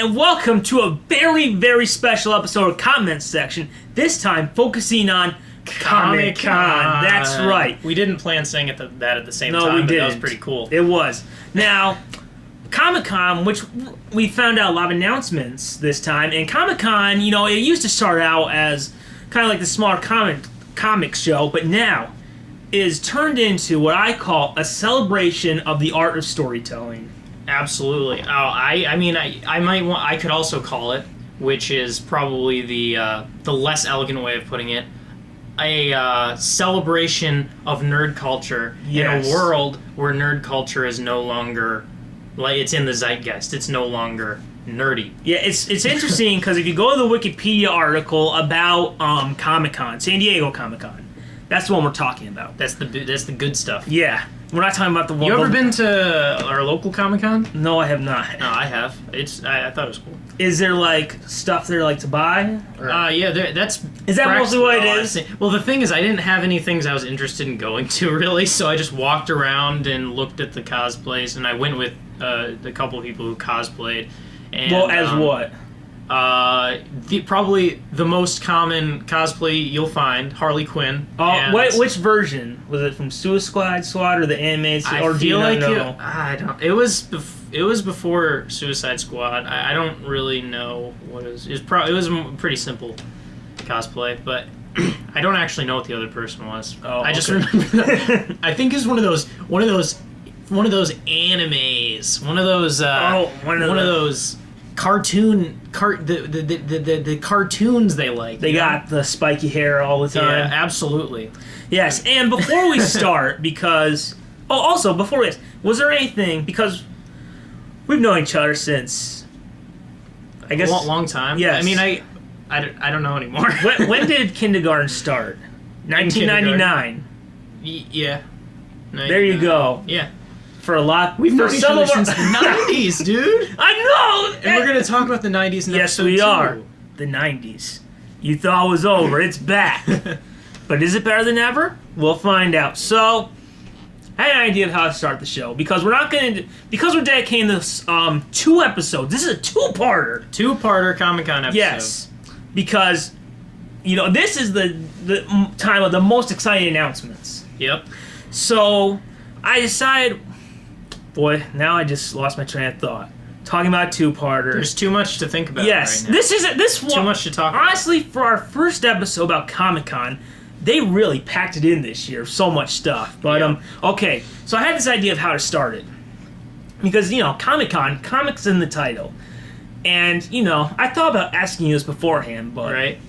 and welcome to a very, very special episode of Comment Section. This time focusing on Comic-Con. That's right. We didn't plan saying that at the same No, time, we but didn't. that was pretty cool. It was. Now, Comic-Con, which we found out a lot of announcements this time, and Comic-Con, you know, it used to start out as kind of like the smaller comic show, but now is turned into what I call a celebration of the art of storytelling. Absolutely. I could also call it, which is probably the less elegant way of putting it, a celebration of nerd culture in a world where nerd culture is no longer, like, it's in the zeitgeist. It's no longer nerdy. Yeah, it's interesting because if you go to the Wikipedia article about Comic-Con, San Diego Comic-Con, that's the one we're talking about. That's the good stuff. Yeah. We're not talking about the one... You ever been to our local Comic-Con? No, I have not. No, I have. I thought it was cool. Is there, like, stuff there, like, to buy? Yeah, that's... Is that mostly what it is? Well, the thing is, I didn't have any things I was interested in going to, really, so I just walked around and looked at the cosplays, and I went with a couple of people who cosplayed. And, well, as what? Probably the most common cosplay you'll find, Harley Quinn. Which version? Was it from Suicide Squad or the animated? Or do you not know? I don't. It was before Suicide Squad. I don't really know what it was. It was a pretty simple cosplay, but I don't actually know what the other person was. Oh, I just remember that. I think it's one of those animes. One of those the cartoons they like. They got the spiky hair all the time. Yeah, absolutely. Yes, and before we start, because... Oh, also, before we... Was there anything... Because we've known each other since... I guess... A long time? Yes. I mean, I don't know anymore. when did kindergarten start? 1999. Yeah. There you go. Yeah. For a lot... We've known each other since the 90s, dude! I know! And we're going to talk about the 90s in Yes, we are. The 90s. You thought it was over. It's back. But is it better than ever? We'll find out. So, I had an idea of how to start the show. Because we're not going to... Because we're dedicating this 2 episodes. This is a two-parter. Two-parter Comic-Con episode. Yes. Because, you know, this is the time of the most exciting announcements. Yep. So, I decided... Boy, now I just lost my train of thought. Talking about two-parters. There's too much to think about yes, right now. This too much to talk about. Honestly, for our first episode about Comic-Con, they really packed it in this year. So much stuff. But, okay. So I had this idea of how to start it. Because, you know, Comic-Con, comics in the title. And, you know, I thought about asking you this beforehand, but... Right.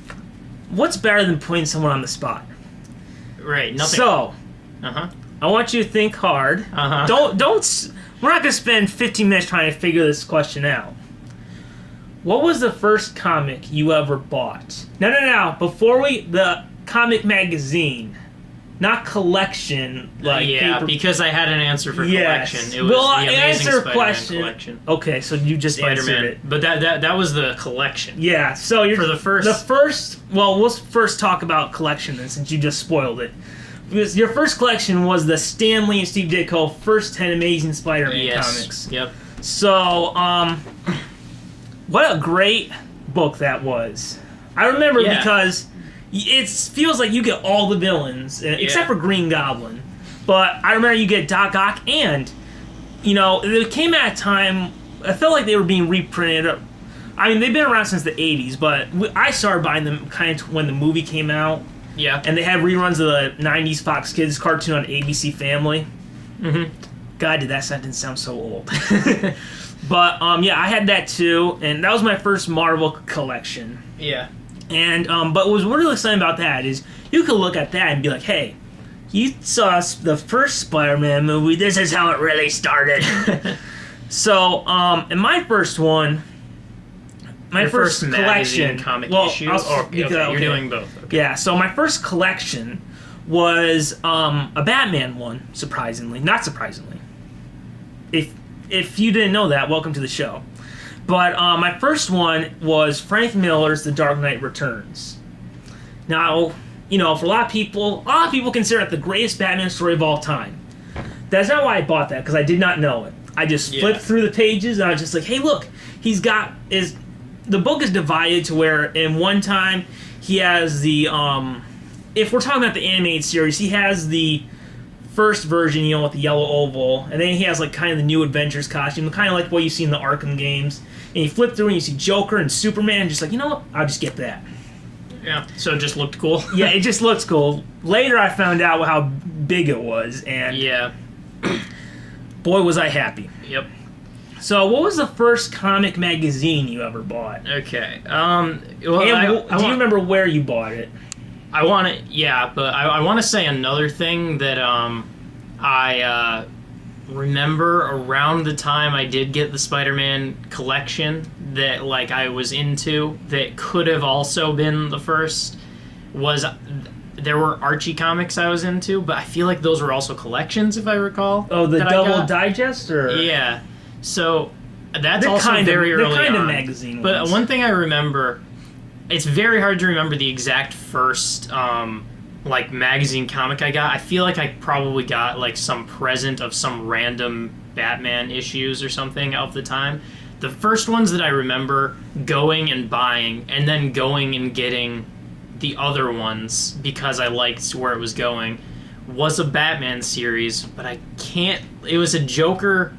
What's better than putting someone on the spot? Right, nothing. So... Uh-huh. I want you to think hard. Uh-huh. Don't. We're not going to spend 15 minutes trying to figure this question out. What was the first comic you ever bought? No. Before the comic magazine, not collection. Like paper. Because I had an answer for collection. It was the Amazing Spider-Man collection. Okay, so you just answered it. But that was the collection. Yeah. So for the first. Well, we'll first talk about collection then, since you just spoiled it. Because your first collection was the Stan Lee and Steve Ditko first 10 Amazing Spider-Man comics. Yep. So, what a great book that was. I remember because it feels like you get all the villains, except for Green Goblin. But I remember you get Doc Ock, and, you know, it came at a time, I felt like they were being reprinted. I mean, they've been around since the 80s, but I started buying them kind of when the movie came out. Yeah. And they had reruns of the 90s Fox Kids cartoon on ABC Family. Mm-hmm. God, did that sentence sound so old. But, I had that too, and that was my first Marvel collection. Yeah. And, but what was really exciting about that is you could look at that and be like, hey, you saw the first Spider-Man movie, this is how it really started. So, and my first one... My first collection, comic issue. You're doing both. Okay. Yeah, so my first collection was a Batman one. Not surprisingly. If you didn't know that, welcome to the show. But my first one was Frank Miller's The Dark Knight Returns. Now, you know, for a lot of people consider it the greatest Batman story of all time. That's not why I bought that, because I did not know it. I just flipped through the pages, and I was just like, hey, look, the book is divided to where in one time he has the if we're talking about the animated series, he has the first version, with the yellow oval, and then he has like kind of the New Adventures costume, kind of like what you see in the Arkham games. And you flip through and you see Joker and Superman, just like, you know what? I'll just get that. Yeah, so it just looked cool. Yeah, it just looks cool. Later, I found out how big it was, and yeah, boy, was I happy. Yep. So, what was the first comic magazine you ever bought? Okay. Well, do you remember where you bought it? I want to, but I want to say another thing that I remember around the time I did get the Spider-Man collection that like I was into that could have also been the first was there were Archie comics I was into, but I feel like those were also collections if I recall. Oh, the Double Digest, or yeah. So that's also very early kind on. Of magazine. But one thing I remember, it's very hard to remember the exact first like magazine comic I got. I feel like I probably got like some present of some random Batman issues or something of the time. The first ones that I remember going and buying and then going and getting the other ones because I liked where it was going was a Batman series, but I can't... It was a Joker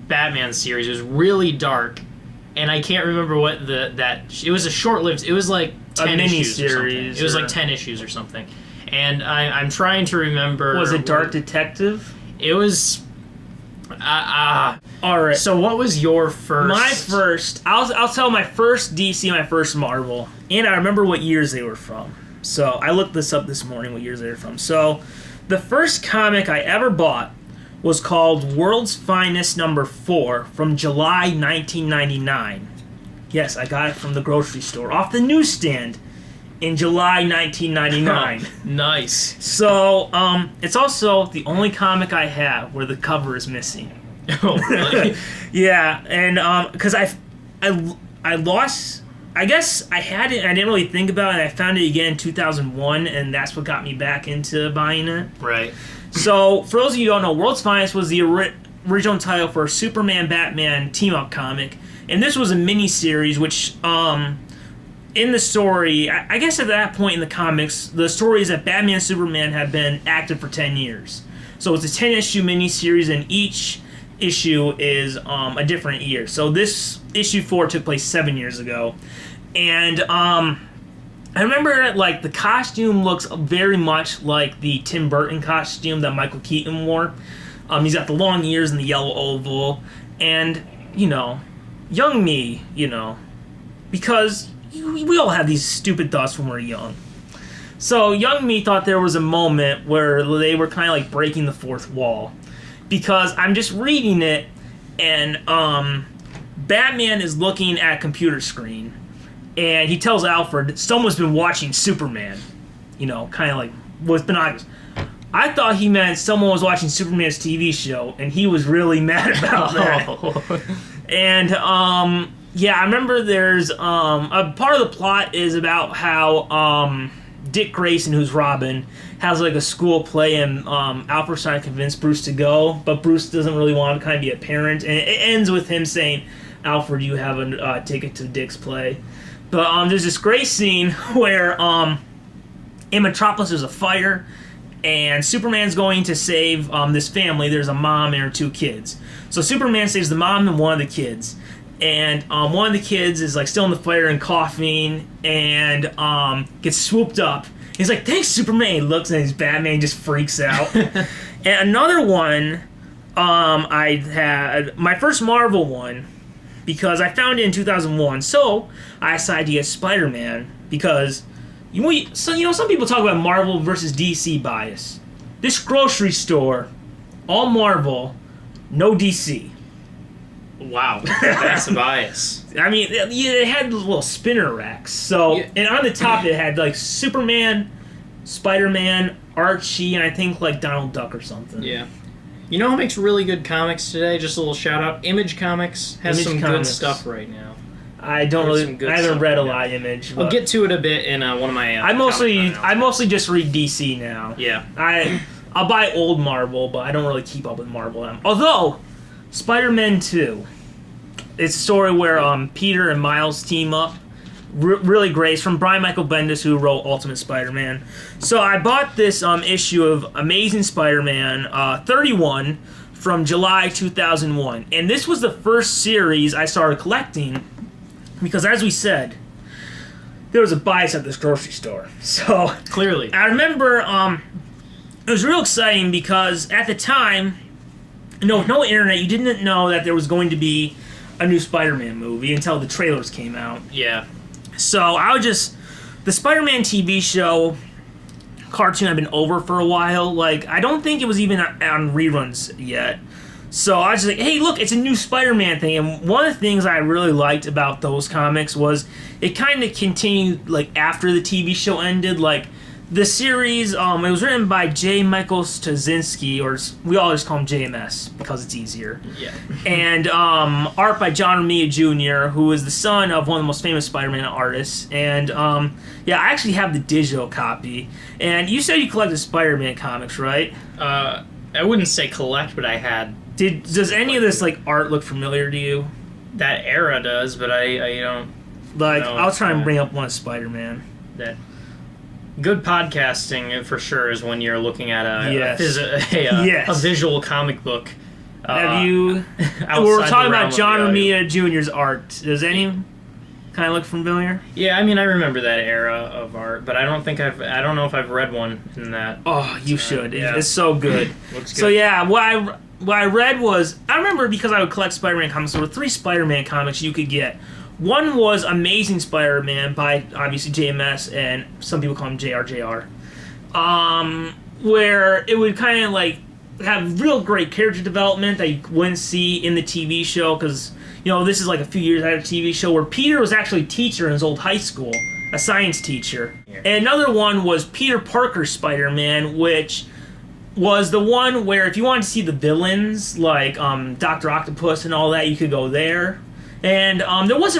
Batman series. It was really dark, and I can't remember what it was a short-lived... It was like 10 issues or something. It was like 10 issues or something. And I'm trying to remember... Was it Dark Detective? It was... All right. So what was your first... My first... I'll tell my first DC, my first Marvel, and I remember what years they were from. So I looked this up this morning, what years they were from. So the first comic I ever bought was called World's Finest number 4 from July 1999. Yes, I got it from the grocery store, off the newsstand in July 1999. Nice. So, it's also the only comic I have where the cover is missing. Oh, really? Yeah, and because I lost... I guess I had it and I didn't really think about it, and I found it again in 2001, and that's what got me back into buying it. Right. So, for those of you who don't know, World's Finest was the original title for a Superman-Batman team-up comic, and this was a mini-series which, in the story, I guess at that point in the comics, the story is that Batman and Superman have been active for 10 years. So it's a 10-issue mini-series, and each issue is a different year. So this issue 4 took place 7 years ago. And I remember like the costume looks very much like the Tim Burton costume that Michael Keaton wore. He's got the long ears and the yellow oval. And, young me, because we all have these stupid thoughts when we're young. So young me thought there was a moment where they were kind of like breaking the fourth wall. Because I'm just reading it, and Batman is looking at a computer screen, and he tells Alfred, someone's been watching Superman. Kind of like with binoculars. I thought he meant someone was watching Superman's TV show, and he was really mad about that. And, yeah, I remember there's a part of the plot is about how Dick Grayson, who's Robin, has like a school play, and Alfred's trying to convince Bruce to go, but Bruce doesn't really want to kind of be a parent, and it ends with him saying, Alfred, you have a ticket to Dick's play. But there's this great scene where in Metropolis there's a fire, and Superman's going to save this family. There's a mom and her 2 kids. So Superman saves the mom and one of the kids. And one of the kids is like still in the fire and coughing, and gets swooped up. He's like, thanks, Superman. He looks, and his Batman just freaks out. And another one, I had my first Marvel one, because I found it in 2001. So I decided to get Spider-Man, because some people talk about Marvel versus DC bias. This grocery store, all Marvel, no DC. Wow, that's a bias. I mean, it had little spinner racks. So, yeah. And on the top it had like Superman, Spider-Man, Archie, and I think like Donald Duck or something. Yeah. You know who makes really good comics today? Just a little shout out. Image Comics has some good stuff right now. I haven't read a lot of Image. I'll get to it a bit in one of my. I mostly just read DC now. Yeah. I'll buy old Marvel, but I don't really keep up with Marvel. Although, Spider-Man 2. It's a story where Peter and Miles team up. Really great. It's from Brian Michael Bendis, who wrote Ultimate Spider-Man. So I bought this issue of Amazing Spider-Man 31 from July 2001. And this was the first series I started collecting because, as we said, there was a bias at this grocery store. So clearly, I remember it was real exciting because at the time, with no internet, you didn't know that there was going to be a new Spider-Man movie until the trailers came out. Yeah. So the Spider-Man TV show cartoon had been over for a while. Like, I don't think it was even on reruns yet. So I was just like, hey, look, it's a new Spider-Man thing. And one of the things I really liked about those comics was it kind of continued, like, after the TV show ended. Like, the series, it was written by J. Michael Straczynski, or we all just call him JMS because it's easier. Yeah. And art by John Romita Jr., who is the son of one of the most famous Spider-Man artists. And, I actually have the digital copy. And you said you collected Spider-Man comics, right? I wouldn't say collect, but I had. Does any of this, like, art look familiar to you? That era does, but I don't. Like, I'll try and bring up one of Spider-Man. That. Good podcasting, for sure, is when you're looking at a visual comic book. Have you... We're talking about John Romita Jr.'s art. Does any kind of look familiar? Yeah, I mean, I remember that era of art, but I don't know if I've read one in that. Oh, you should. Yeah. It's so good. Looks good. So, yeah, what I read was... I remember because I would collect Spider-Man comics, there were 3 Spider-Man comics you could get. One was Amazing Spider-Man by, obviously, JMS, and some people call him JRJR, where it would kind of, like, have real great character development that you wouldn't see in the TV show, because, this is, like, a few years after the TV show, where Peter was actually a teacher in his old high school, a science teacher. Yeah. And another one was Peter Parker's Spider-Man, which was the one where if you wanted to see the villains, like Dr. Octopus and all that, you could go there. And there was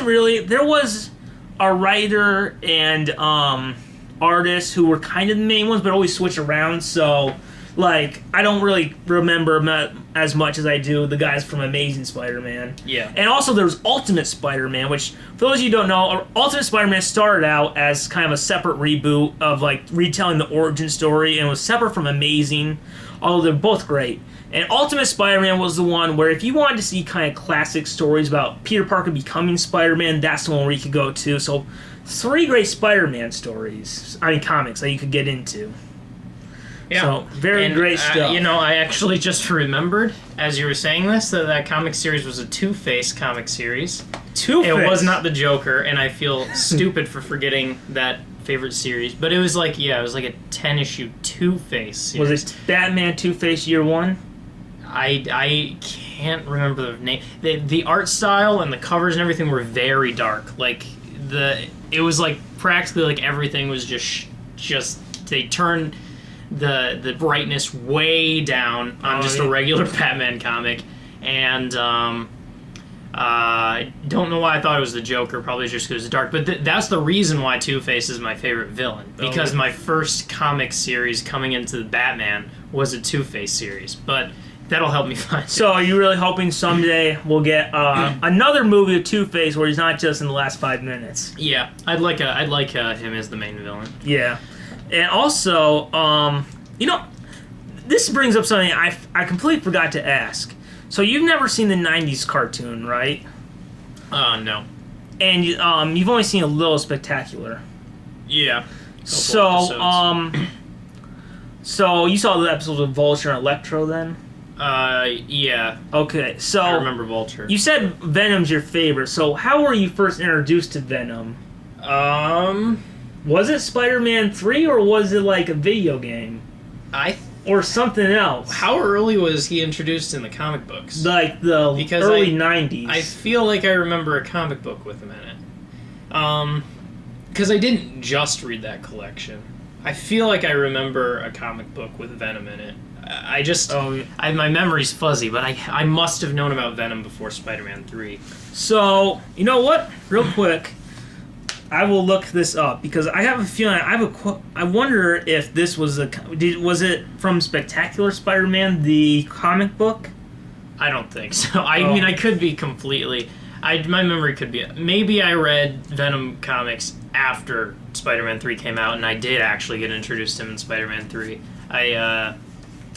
a writer and artist who were kind of the main ones, but always switch around. So, like, I don't really remember as much as I do the guys from Amazing Spider-Man. Yeah. And also there was Ultimate Spider-Man, which, for those of you who don't know, Ultimate Spider-Man started out as kind of a separate reboot of, like, retelling the origin story, and was separate from Amazing, although they're both great. And Ultimate Spider-Man was the one where if you wanted to see kind of classic stories about Peter Parker becoming Spider-Man, that's the one where you could go to. So, 3 great Spider-Man comics that you could get into. Yeah. So, very great stuff. I actually just remembered, as you were saying this, that comic series was a Two-Face comic series. Two-Face? It was not the Joker, and I feel stupid for forgetting that favorite series. But it was like a 10-issue Two-Face series. Was it Batman Two-Face Year 1? I can't remember the name. The art style and the covers and everything were very dark. Like it was like practically like everything was just they turned the brightness way down on a regular Batman comic, and I don't know why I thought it was the Joker. Probably just because it's dark. But that's the reason why Two-Face is my favorite villain, because my first comic series coming into the Batman was a Two-Face series. But that'll help me find it. So are you really hoping someday we'll get another movie of Two-Face where he's not just in the last 5 minutes? Yeah, I'd like him as the main villain. Yeah, and also, this brings up something I completely forgot to ask. So you've never seen the '90s cartoon, right? No. And you've only seen a little Spectacular. Yeah. So so you saw the episodes of Vulture and Electro then? Yeah. Okay, so I remember Vulture. You said Venom's your favorite, so how were you first introduced to Venom? Was it Spider-Man 3, or was it like a video game? Or something else? How early was he introduced in the comic books? Like the early 90s. I feel like I remember a comic book with him in it. Because I didn't just read that collection. I feel like I remember a comic book with Venom in it. My memory's fuzzy, but I must have known about Venom before Spider-Man 3. So, you know what? Real quick, I will look this up, because I have a feeling, I wonder if this was was it from Spectacular Spider-Man, the comic book? I don't think so. I mean, I could be completely... My memory could be... Maybe I read Venom comics after Spider-Man 3 came out, and I did actually get introduced to him in Spider-Man 3.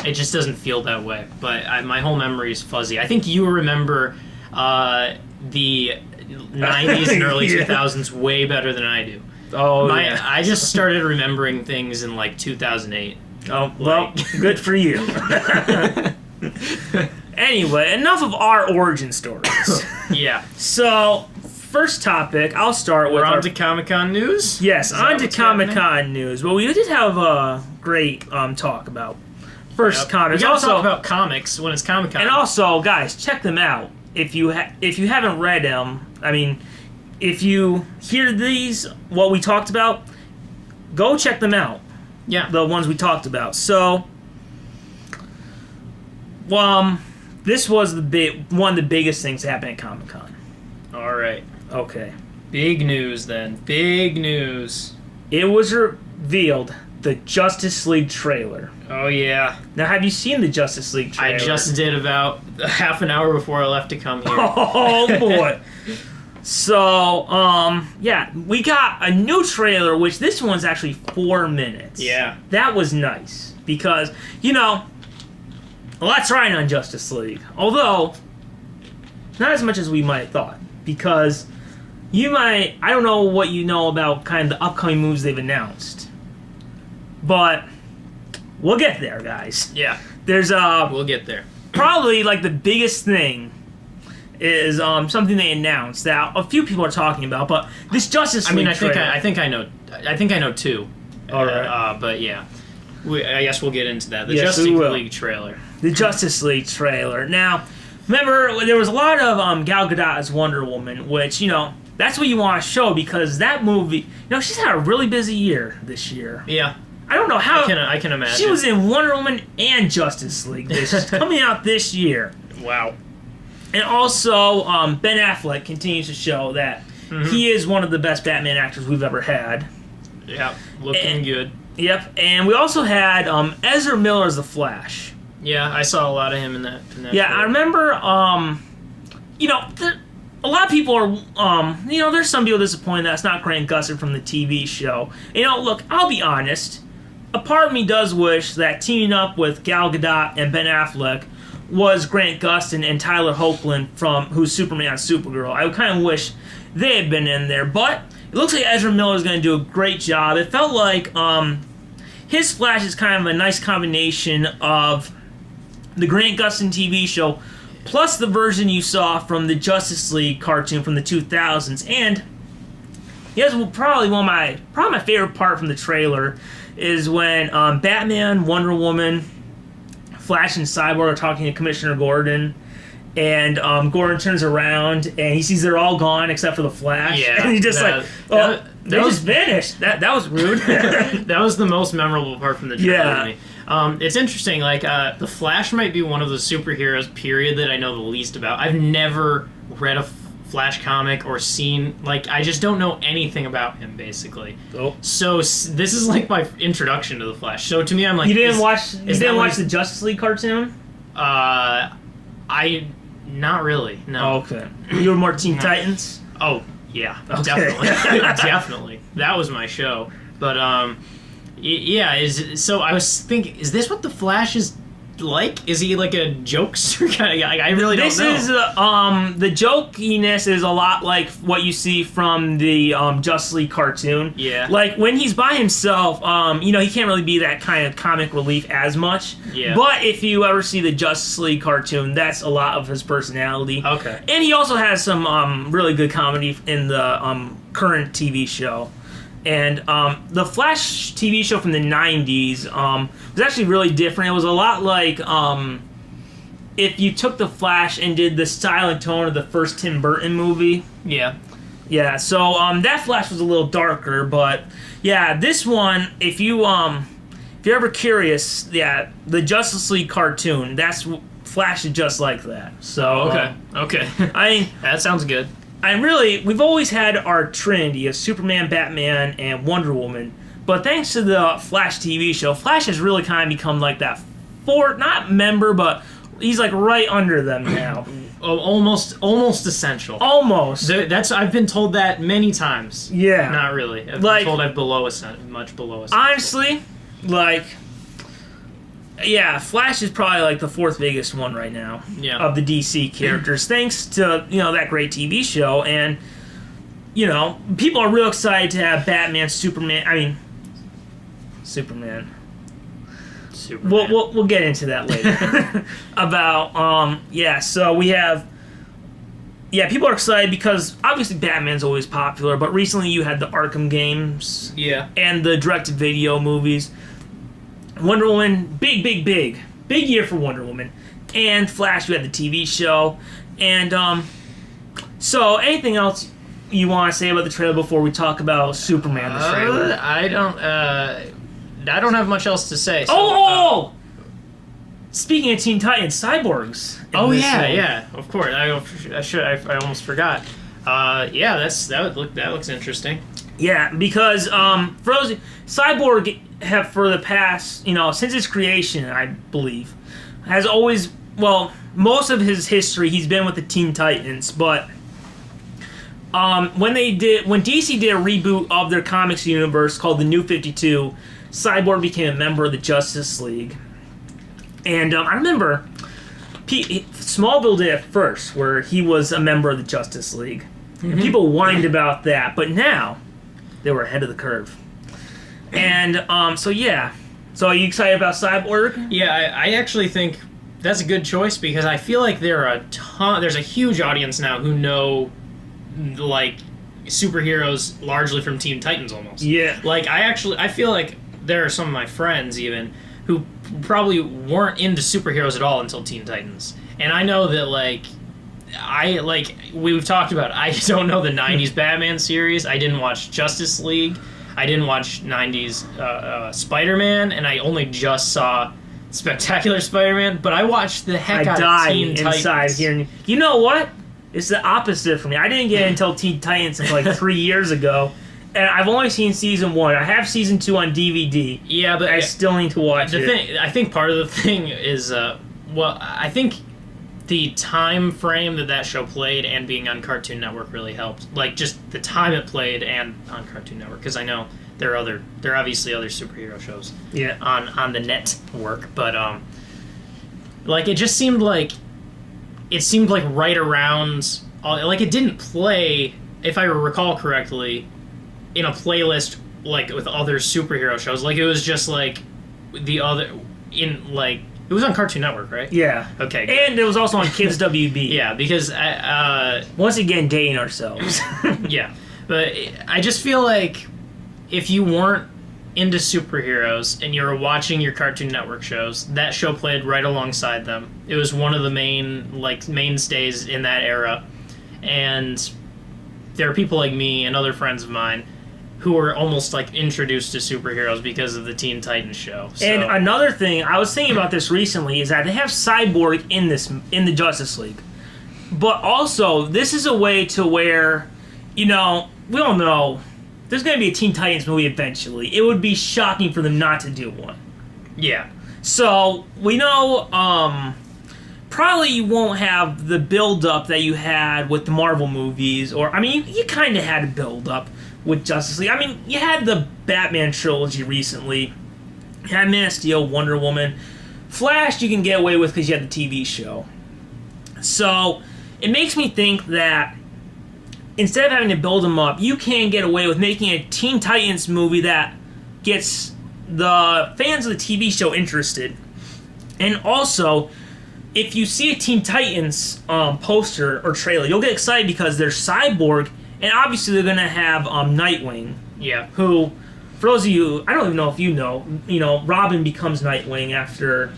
It just doesn't feel that way, but my whole memory is fuzzy. I think you remember the 90s and early 2000s way better than I do. Oh, yeah. I just started remembering things in, 2008. Oh, well, good for you. Anyway, enough of our origin stories. Yeah. So, first topic, I'll start with... We're on to Comic-Con news? Yes, on to Comic-Con news. Well, we did have a great talk about first comics. We gotta talk about comics when it's Comic-Con. And also, guys, check them out. If you haven't read them, I mean, if you hear what we talked about, go check them out. Yeah. The ones we talked about. So, this was one of the biggest things that happened at Comic-Con. All right. Okay. Big news, then. Big news. It was revealed, the Justice League trailer. Oh, yeah. Now, have you seen the Justice League trailer? I just did about half an hour before I left to come here. Oh, boy. So, yeah, we got a new trailer, which this one's actually 4 minutes. Yeah. That was nice, because, a lot's riding on Justice League. Although, not as much as we might have thought, because I don't know what you know about kind of the upcoming moves they've announced, but we'll get there, guys. Yeah. There's we'll get there. Probably, the biggest thing is something they announced that a few people are talking about, but this Justice League trailer... I think I know two. All right. But yeah, I guess we'll get into that. The Yes, Justice League trailer. The Justice League trailer. Now, remember, there was a lot of Gal Gadot as Wonder Woman, which, that's what you want to show, because that movie... she's had a really busy year this year. Yeah. I don't know how... I can imagine. She was in Wonder Woman and Justice League. Coming out this year. Wow. And also, Ben Affleck continues to show that he is one of the best Batman actors we've ever had. Yeah, looking good. Yep, and we also had Ezra Miller as the Flash. Yeah, I saw a lot of him in that yeah, trailer. I remember, a lot of people are, there's some people disappointed that it's not Grant Gustin from the TV show. Look, I'll be honest. A part of me does wish that teaming up with Gal Gadot and Ben Affleck was Grant Gustin and Tyler Hoechlin who's Superman and Supergirl. I kind of wish they had been in there, but it looks like Ezra Miller is going to do a great job. It felt like his Flash is kind of a nice combination of the Grant Gustin TV show plus the version you saw from the Justice League cartoon from the 2000s. And here's probably my favorite part from the trailer is when Batman, Wonder Woman, Flash and Cyborg are talking to Commissioner Gordon, and Gordon turns around and he sees they're all gone except for the Flash. Yeah, and he's just they just vanished. That was rude. That was the most memorable part from the trailer to me. It's interesting. The Flash might be one of the superheroes, period, that I know the least about. I've never read a Flash comic or seen, I just don't know anything about him, basically. Oh. So this is my introduction to the Flash. So to me, I'm like, you didn't watch the Justice League cartoon? Not really. No. Oh, okay. You were more Teen Titans? Oh yeah, okay. Definitely, definitely. That was my show. But yeah. So I was thinking, is this what the Flash is like? Is he a jokester kind of guy? I really don't know. This is the jokiness is a lot like what you see from the Justice League cartoon. Yeah. When he's by himself, he can't really be that kind of comic relief as much. Yeah. But if you ever see the Justice League cartoon, that's a lot of his personality. Okay. And he also has some really good comedy in the current TV show. And the Flash TV show from the 90s was actually really different. It was a lot like if you took the Flash and did the style and tone of the first Tim Burton movie. Yeah. Yeah, so that Flash was a little darker, but yeah, this one, if you're ever curious, the Justice League cartoon, Flash is just like that. So okay. I mean, that sounds good. And really, we've always had our trinity of Superman, Batman, and Wonder Woman. But thanks to the Flash TV show, Flash has really kind of become that not member, but he's right under them now. almost essential. Almost. I've been told that many times. Yeah. Not really. I've been told I'm much below essential. Honestly, yeah, Flash is probably the fourth biggest one right now of the DC characters, thanks to that great TV show, and people are real excited to have Batman, Superman. We'll get into that later. About so we have people are excited because obviously Batman's always popular, but recently you had the Arkham games, and the direct-to-video movies. Wonder Woman, big year for Wonder Woman, and Flash. We had the TV show, and so anything else you want to say about the trailer before we talk about Superman? The trailer. I don't have much else to say. So, speaking of Teen Titans, cyborgs. Of course. I almost forgot. That looks interesting. Yeah, because Cyborg have for the past, since its creation, I believe, has always, most of his history he's been with the Teen Titans, but when DC did a reboot of their comics universe called the New 52, Cyborg became a member of the Justice League. And I remember Smallville did it first, where he was a member of the Justice League. Mm-hmm. And people whined about that, but now they were ahead of the curve. And so are you excited about Cyborg? Yeah, I actually think that's a good choice because I feel like there's a huge audience now who know superheroes largely from Teen Titans almost. Yeah. I feel like there are some of my friends even who probably weren't into superheroes at all until Teen Titans. And I know that we've talked about, I don't know the 90s Batman series. I didn't watch Justice League. I didn't watch 90s Spider-Man, and I only just saw Spectacular Spider-Man, but I watched the heck out of Teen Titans. I died inside here. You know what? It's the opposite for me. I didn't get it until Teen Titans until 3 years ago, and I've only seen season 1. I have season 2 on DVD. Yeah, but I still need to watch it. I think part of the thing is, I think the time frame that show played and being on Cartoon Network really helped. Just the time it played and on Cartoon Network, because I know there are obviously other superhero shows on the network, but it just seemed like right around it didn't play, if I recall correctly, in a playlist with other superhero shows. It was just the other it was on Cartoon Network, right? Yeah. Okay. Good. And it was also on Kids WB. Yeah, because once again, dating ourselves. Yeah, but I just feel like if you weren't into superheroes and you were watching your Cartoon Network shows, that show played right alongside them. It was one of the mainstays in that era, and there are people like me and other friends of mine who were almost introduced to superheroes because of the Teen Titans show. So. And another thing, I was thinking about this recently, is that they have Cyborg in the Justice League. But also, this is a way to where, we all know there's going to be a Teen Titans movie eventually. It would be shocking for them not to do one. Yeah. So, we know probably you won't have the build-up that you had with the Marvel movies, or, you kind of had a build-up with Justice League. You had the Batman trilogy recently. You had Man of Steel, Wonder Woman. Flash you can get away with because you had the TV show. So, it makes me think that instead of having to build them up, you can get away with making a Teen Titans movie that gets the fans of the TV show interested. And also, if you see a Teen Titans poster or trailer, you'll get excited because there's Cyborg, and obviously they're going to have Nightwing. Yeah. Who, for those of you, I don't even know if you know, Robin becomes Nightwing after,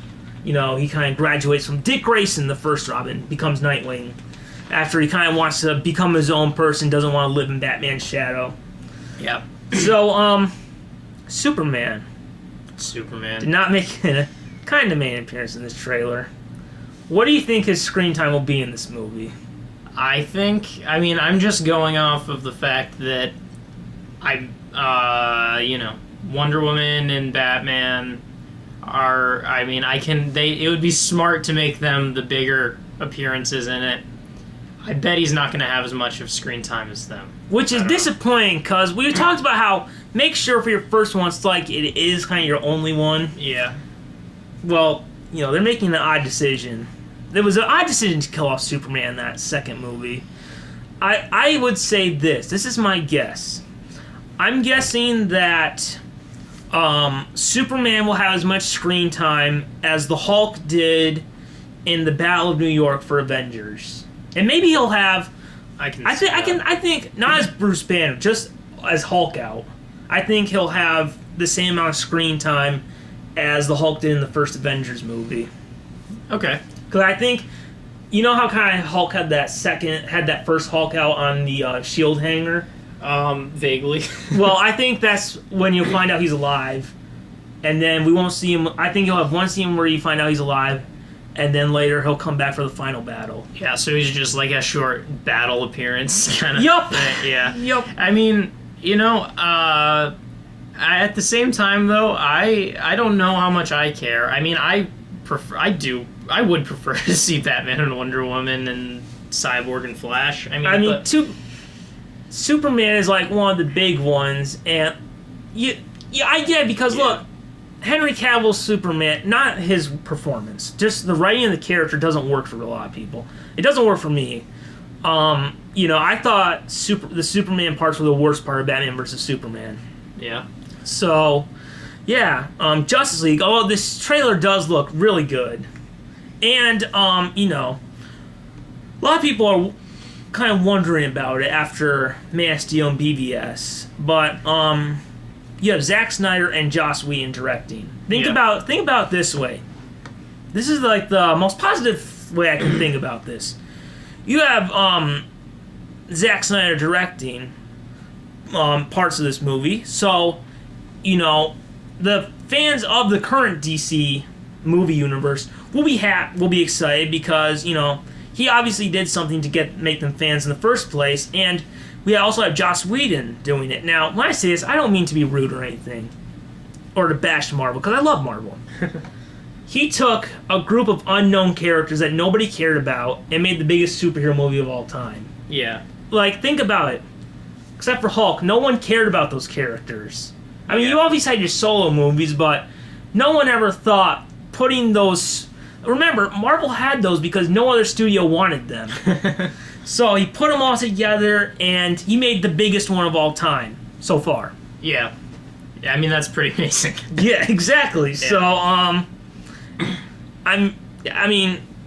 he kind of graduates from Dick Grayson, the first Robin, becomes Nightwing. After he kind of wants to become his own person, doesn't want to live in Batman's shadow. Yeah. So, Superman. Did not make a kind of main appearance in this trailer. What do you think his screen time will be in this movie? I'm just going off of the fact that Wonder Woman and Batman are, it would be smart to make them the bigger appearances in it. I bet he's not going to have as much of screen time as them. Which is disappointing, because we talked about how make sure for your first one it's like it is kind of your only one. Yeah. Well, they're making an odd decision. There was an odd decision to kill off Superman in that second movie. I would say this. This is my guess. I'm guessing that Superman will have as much screen time as the Hulk did in the Battle of New York for Avengers. And maybe he'll have... I think not as Bruce Banner, just as Hulk out. I think he'll have the same amount of screen time as the Hulk did in the first Avengers movie. Okay. Because I think, how kind of Hulk had that first Hulk out on the shield hanger? Vaguely. Well, I think that's when you'll find out he's alive. And then we won't see him. I think you'll have one scene where you find out he's alive, and then later he'll come back for the final battle. Yeah, so he's just like a short battle appearance kind of thing. Yeah. Yup. I mean, at the same time, though, I don't know how much I care. I mean, I would prefer to see Batman and Wonder Woman and Cyborg and Flash. Superman is like one of the big ones, and I get it because look, Henry Cavill's Superman, not his performance, just the writing of the character doesn't work for a lot of people. It doesn't work for me. I thought the Superman parts were the worst part of Batman versus Superman. Yeah. So, yeah, Justice League. Oh, this trailer does look really good, and a lot of people are kind of wondering about it after Man of Steel and BVS, but you have Zack Snyder and Joss Whedon directing. Think about it this way. This is like the most positive way I can think about this. You have Zack Snyder directing parts of this movie, so the fans of the current DC movie universe will be excited because he obviously did something to make them fans in the first place, and we also have Joss Whedon doing it. Now, when I say this, I don't mean to be rude or anything, or to bash Marvel, because I love Marvel. He took a group of unknown characters that nobody cared about and made the biggest superhero movie of all time. Yeah. Like, think about it. Except for Hulk, no one cared about those characters. I mean, you obviously had your solo movies, but no one ever thought putting those... Remember, Marvel had those because no other studio wanted them. So he put them all together, and he made the biggest one of all time so far. Yeah. I mean, that's pretty amazing. Yeah, exactly. Yeah. So,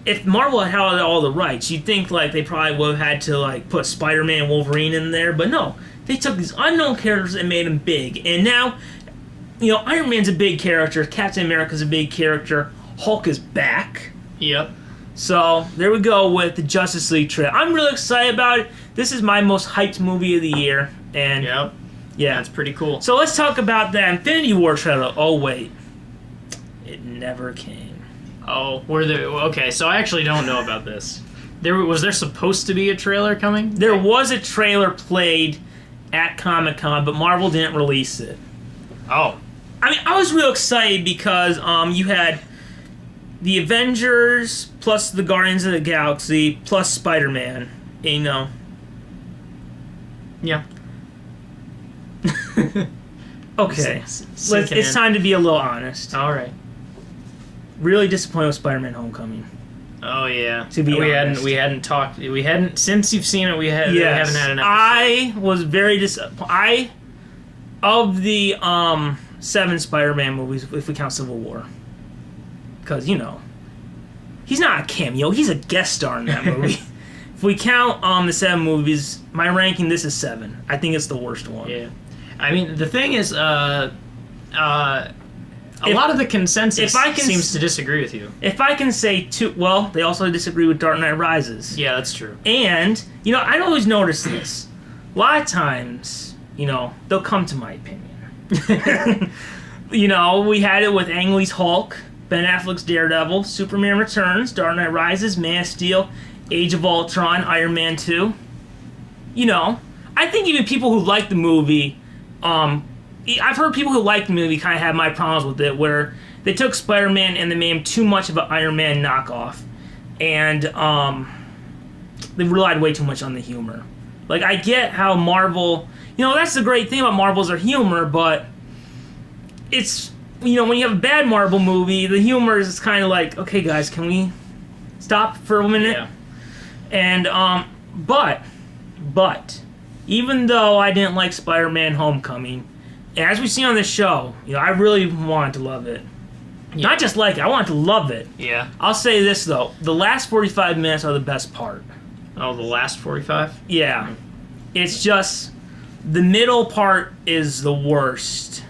if Marvel had all the rights, you'd think they probably would have had to put Spider-Man and Wolverine in there, but no. They took these unknown characters and made them big. And now, Iron Man's a big character, Captain America's a big character, Hulk is back. Yep. So, there we go with the Justice League trailer. I'm really excited about it. This is my most hyped movie of the year. And yep. Yeah. That's pretty cool. So, let's talk about the Infinity War trailer. Oh, wait. It never came. Oh, okay, so I actually don't know about this. Was there supposed to be a trailer coming? There was a trailer played at Comic-Con, but Marvel didn't release it. Oh. I was real excited because you had the Avengers plus the Guardians of the Galaxy plus Spider-Man. Yeah. Okay. It's time to be a little honest. All right. Really disappointed with Spider-Man: Homecoming. Oh yeah. To be honest. We hadn't since you've seen it. We haven't had an episode. I was very disappointed. Of the 7 Spider-Man movies, if we count Civil War, because he's not a cameo; he's a guest star in that movie. If we count the 7 movies, my ranking, this is 7. I think it's the worst one. Yeah. I mean, the thing is, a lot of the consensus seems to disagree with you. If I can say 2... Well, they also disagree with Dark Knight Rises. Yeah, that's true. And, I always notice this. A lot of times, they'll come to my opinion. We had it with Ang Lee's Hulk, Ben Affleck's Daredevil, Superman Returns, Dark Knight Rises, Man of Steel, Age of Ultron, Iron Man 2. I think even people who like the movie... I've heard people who like the movie kind of have my problems with it, where they took Spider-Man and they made him too much of an Iron Man knockoff. and they relied way too much on the humor. Like, I get how Marvel, that's the great thing about Marvel is their humor, but it's, when you have a bad Marvel movie, the humor is kind of like, okay, guys, can we stop for a minute? Yeah. And, but, even though I didn't like Spider-Man Homecoming, as we see on this show, I really wanted to love it. Yeah. Not just like it, I wanted to love it. Yeah. I'll say this, though. The last 45 minutes are the best part. Oh, the last 45? Yeah. It's just, the middle part is the worst.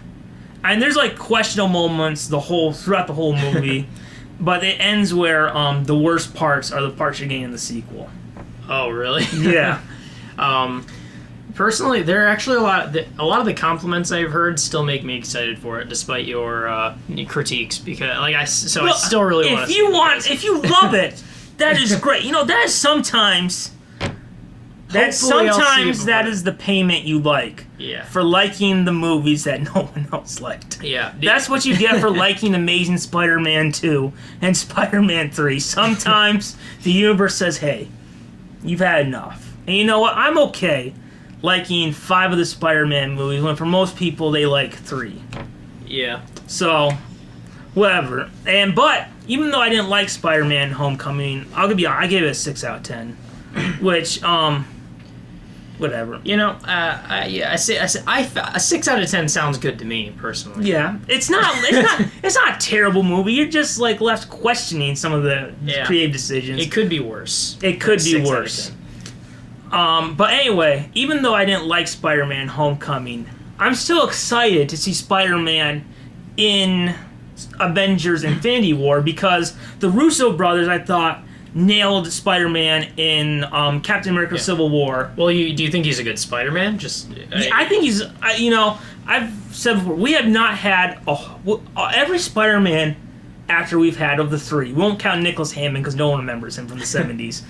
And there's, like, questionable moments throughout the whole movie. But it ends where the worst parts are the parts you're getting in the sequel. Oh, really? Yeah. Personally, there are actually a lot of the compliments I've heard still make me excited for it, despite your critiques. Because, I still really want to. If you love it, that is great. That is sometimes. That is the payment you like. Yeah. For liking the movies that no one else liked. Yeah. That's what you get for liking Amazing Spider-Man 2 and Spider-Man 3. Sometimes the universe says, hey, you've had enough. And you know what? I'm okay liking 5 of the Spider-Man movies when for most people they like 3. Yeah. So, whatever. But even though I didn't like Spider-Man Homecoming, I gave it a 6 out of 10. Which, whatever. A 6 out of 10 sounds good to me personally. Yeah, it's not a terrible movie. You're just left questioning some of the creative decisions. It could be worse. It could be worse. But anyway, even though I didn't like Spider-Man Homecoming, I'm still excited to see Spider-Man in Avengers Infinity War because the Russo brothers, I thought, nailed Spider-Man in Captain America Civil War. Well, do you think he's a good Spider-Man? I think he's, I've said before, we have not had every Spider-Man actor we've had of the 3. We won't count Nicholas Hammond because no one remembers him from the 70s.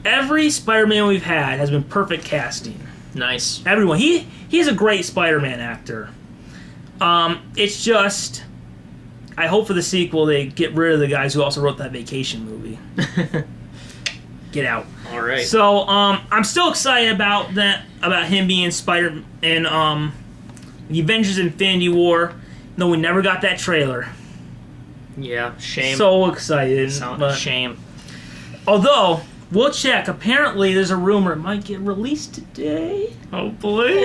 Every Spider-Man we've had has been perfect casting. Nice. Everyone. He's a great Spider-Man actor. It's just, I hope for the sequel they get rid of the guys who also wrote that Vacation movie. Get out. All right. So I'm still excited about him being Spider in the Avengers Infinity War. No, we never got that trailer. Yeah, shame. So excited. Shame. Although, we'll check. Apparently, there's a rumor it might get released today. Hopefully.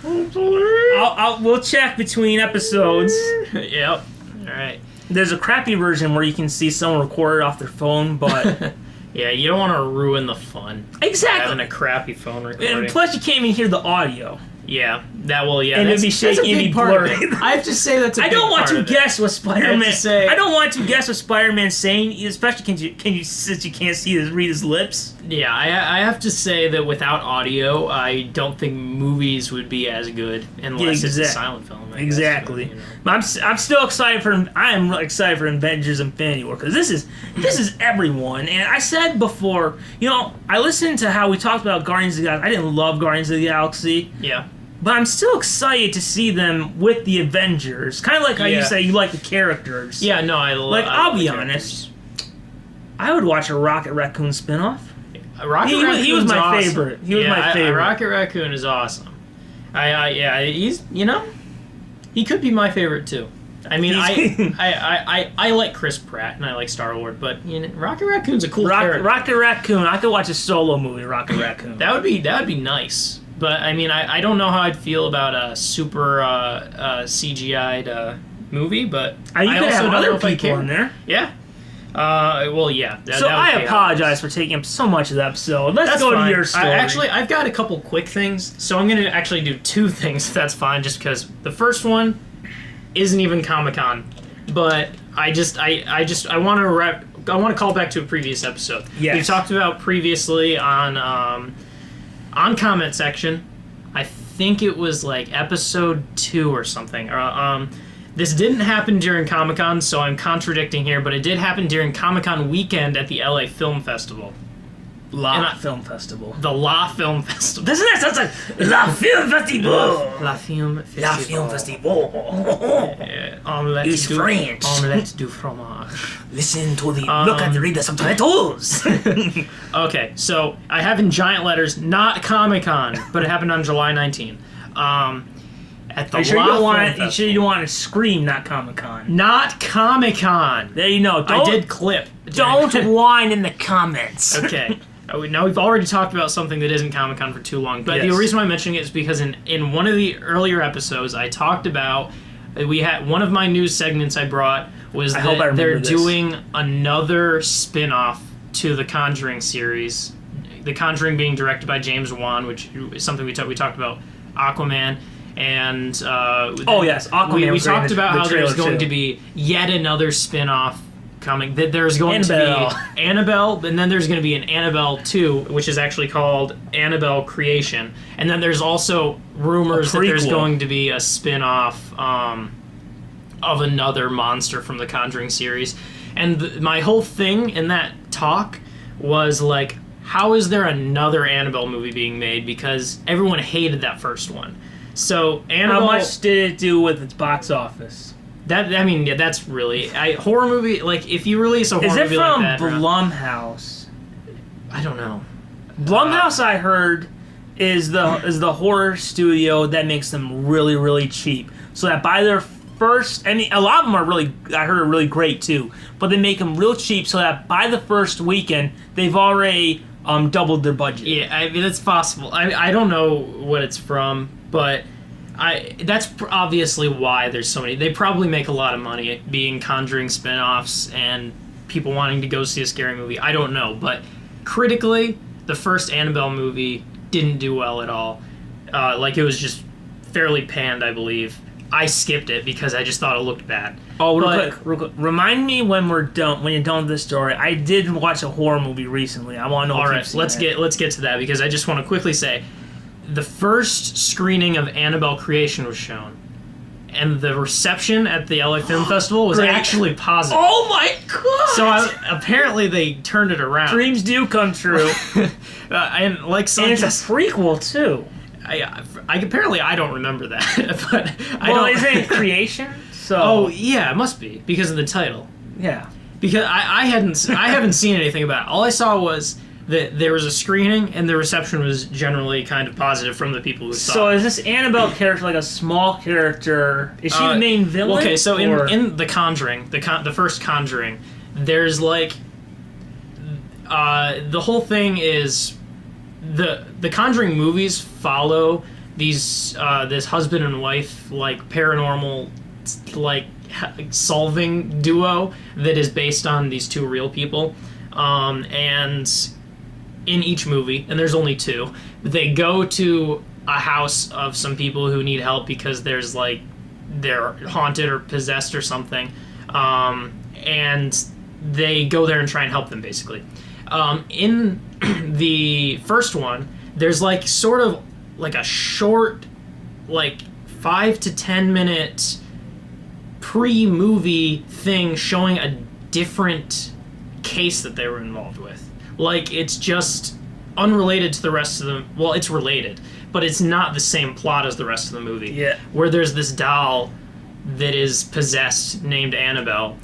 We'll check between episodes. Yep. All right. There's a crappy version where you can see someone record it off their phone, but... Yeah, you don't want to ruin the fun. Exactly. Having a crappy phone recording. And plus, you can't even hear the audio. Yeah, that will. Yeah, and it'd be shaky and be blurry. I have to say that's a big part of it. I don't want to guess what Spider-Man. I don't want to guess what Spider-Man's saying, especially since you can't read his lips. Yeah, I have to say that without audio, I don't think movies would be as good unless it's a silent film. Exactly. But I'm still excited for. I am excited for Avengers Infinity War because this is everyone. And I said before, I listened to how we talked about Guardians of the Galaxy. I didn't love Guardians of the Galaxy. Yeah. But I'm still excited to see them with the Avengers. Kind of like how you say you like the characters. Yeah, no, I'll be honest. I would watch a Rocket Raccoon spinoff. He was my favorite. He was my favorite. Rocket Raccoon is awesome. He's he could be my favorite too. I mean, I like Chris Pratt and I like Star-Lord, but Rocket Raccoon's a cool character. Rocket Raccoon. I could watch a solo movie, Rocket Raccoon. That would be nice. But I mean, I don't know how I'd feel about a super CGI'd movie, but you could have other people in there. Yeah. Well, yeah. So I apologize for taking up so much of the episode. Let's go to your story. I've got a couple quick things, so I'm going to actually do 2 things. If that's fine, just because the first one isn't even Comic-Con, but I want to call back to a previous episode. Yes. We talked about previously on comment section. I think it was like episode 2 or something. This didn't happen during Comic-Con, so I'm contradicting here, but it did happen during Comic-Con weekend at the LA Film Festival. Film Festival. The La Film Festival. Doesn't that sound like La Film Festival? La Film Festival. La Film Festival. Omelette French. Omelette du fromage. Listen to read the subtitles. Okay, so I have in giant letters, not Comic-Con, but it happened on July 19. At the you sure you don't want to scream, not Comic-Con? Not Comic-Con. There you know. I did clip. Don't whine in the comments. Okay. Now we've already talked about something that isn't Comic-Con for too long, but the reason why I'm mentioning it is because in one of the earlier episodes I talked about we had one of my news segments I brought was that they're doing another spin-off to the Conjuring series. The Conjuring being directed by James Wan, which is something we talked about Aquaman. And Aquaman. We talked about how there's going to be yet another spin-off coming. That there's going to be Annabelle, and then there's going to be an Annabelle 2, which is actually called Annabelle Creation. And then there's also rumors that there's going to be a spin-off of another monster from the Conjuring series. And my whole thing in that talk was like, how is there another Annabelle movie being made? Because everyone hated that first one. So Annabelle, how much did it do with its box office? That's really horror movie. Like if you release a horror movie like that, is it from Blumhouse? I don't know. Blumhouse, I heard, is the horror studio that makes them really, really cheap. So that by their first, a lot of them are really, I heard, are really great too. But they make them real cheap so that by the first weekend they've already doubled their budget. Yeah, I mean it's possible. I don't know what it's from. But that's obviously why there's so many. They probably make a lot of money being Conjuring spin-offs and people wanting to go see a scary movie. I don't know. But critically, the first Annabelle movie didn't do well at all. It was just fairly panned, I believe. I skipped it because I just thought it looked bad. Oh, real quick. Remind me when you're done with this story. I did watch a horror movie recently. I want to know. All right, let's get to that because I just want to quickly say the first screening of Annabelle Creation was shown, and the reception at the LA Film Festival was actually positive. Oh my god! So apparently they turned it around. Dreams do come true. And it's a prequel too. Apparently I don't remember that, but isn't it Creation? So. Oh yeah, it must be because of the title. Yeah. Because I haven't seen anything about it. All I saw was that there was a screening and the reception was generally kind of positive from the people who saw it. So is this Annabelle character like a small character? Is she the main villain? Okay, so in The Conjuring, the first Conjuring, there's the whole thing is the Conjuring movies follow these this husband and wife paranormal solving duo that is based on these two real people, and in each movie, and there's only two, they go to a house of some people who need help because there's they're haunted or possessed or something, and they go there and try and help them basically. In the first one, there's sort of a short 5 to 10 minute pre-movie thing showing a different case that they were involved with. It's just unrelated to the rest of them. Well, it's related, but it's not the same plot as the rest of the movie. Yeah. Where there's this doll that is possessed named Annabelle.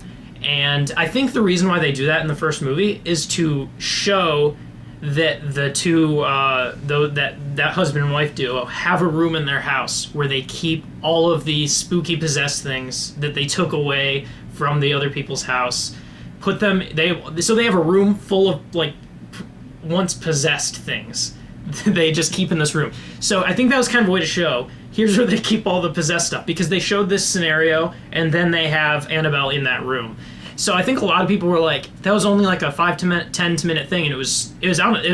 And I think the reason why they do that in the first movie is to show that the two, that husband and wife duo have a room in their house where they keep all of the spooky possessed things that they took away from the other people's house. So they have a room full of once possessed things. They just keep in this room. So I think that was kind of a way to show here's where they keep all the possessed stuff, because they showed this scenario and then they have Annabelle in that room. So I think a lot of people were like, that was only a 5 to 10 minute thing, and it was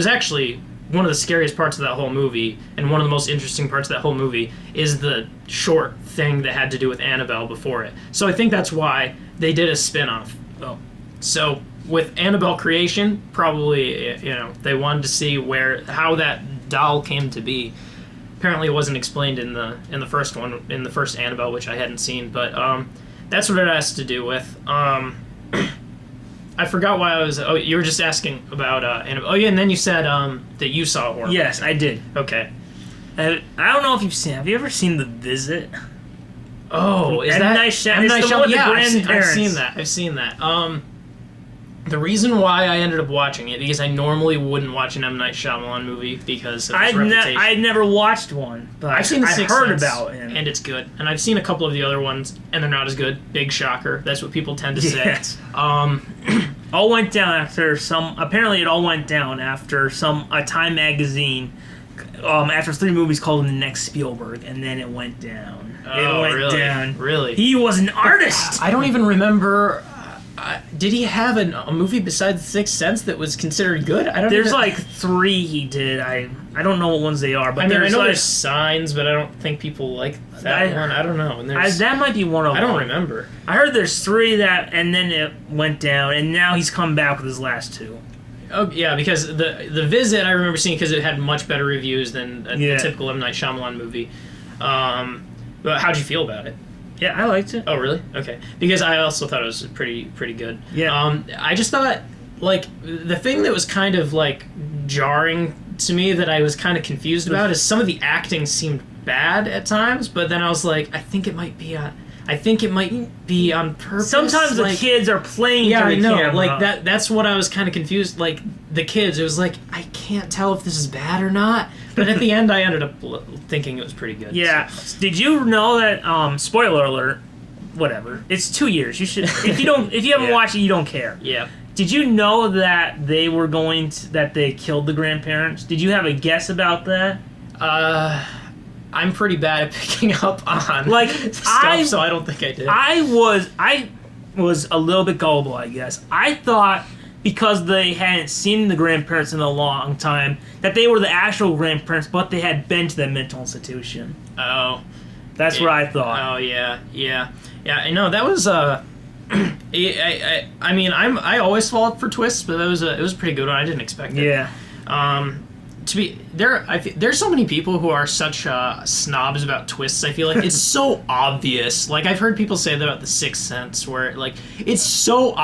actually one of the scariest parts of that whole movie, and one of the most interesting parts of that whole movie is the short thing that had to do with Annabelle before it. So I think that's why they did a spin-off. Oh. So with Annabelle Creation, probably they wanted to see how that doll came to be. Apparently, it wasn't explained in the first one, in the first Annabelle, which I hadn't seen. But that's what it has to do with. I forgot why I was. Oh, you were just asking about Annabelle. Oh yeah, and then you said that you saw a horror. Yes, movie. I did. Okay. I don't know if you've seen. Have you ever seen The Visit? Oh, is M. that Night Shyamalan? Yeah, I've seen that. I've seen that. The reason why I ended up watching it because I normally wouldn't watch an M. Night Shyamalan movie because of his reputation. I'd never watched one, but I've seen The Sixth Sense, about him, and it's good. And I've seen a couple of the other ones, and they're not as good. Big shocker. That's what people tend to say. Yes. All went down after some. Apparently, it all went down after a Time magazine. After 3 movies called him the next Spielberg, and then it went down. Oh, it went down. Really? He was an artist. I don't even remember. Did he have a movie besides Sixth Sense that was considered good? There's like 3 he did. I don't know what ones they are, but I know there's Signs, but I don't think people like that one. I don't know. And that might be one of them. I don't remember. I heard there's 3 and then it went down, and now he's come back with his last 2. Oh yeah, because the Visit I remember seeing because it had much better reviews than a typical M. Night Shyamalan movie. But how'd you feel about it? Yeah, I liked it. Oh really? Okay. Because I also thought it was pretty good. Yeah. I just thought like the thing that was kind of like jarring to me that I was kind of confused about is some of the acting seemed bad at times, but then I was like, I think it might be on purpose. Sometimes the kids are playing. Yeah, I know. Camera. Like that's what I was kind of confused. Like the kids, it was like I can't tell if this is bad or not. But at the end, I ended up thinking it was pretty good. Yeah. So. Did you know that? Spoiler alert. Whatever. It's 2 years. You should. If you haven't watched it, you don't care. Yeah. Did you know that they killed the grandparents? Did you have a guess about that? I'm pretty bad at picking up on stuff, so I don't think I did. I was a little bit gullible, I guess. I thought because they hadn't seen the grandparents in a long time that they were the actual grandparents, but they had been to the mental institution. Oh, that's what I thought. Oh yeah. I know that was I mean, I always fall for twists, but it was a pretty good one. I didn't expect it. Yeah. There's so many people who are such snobs about twists. I feel like it's so obvious. Like I've heard people say that about The Sixth Sense, where like it's so.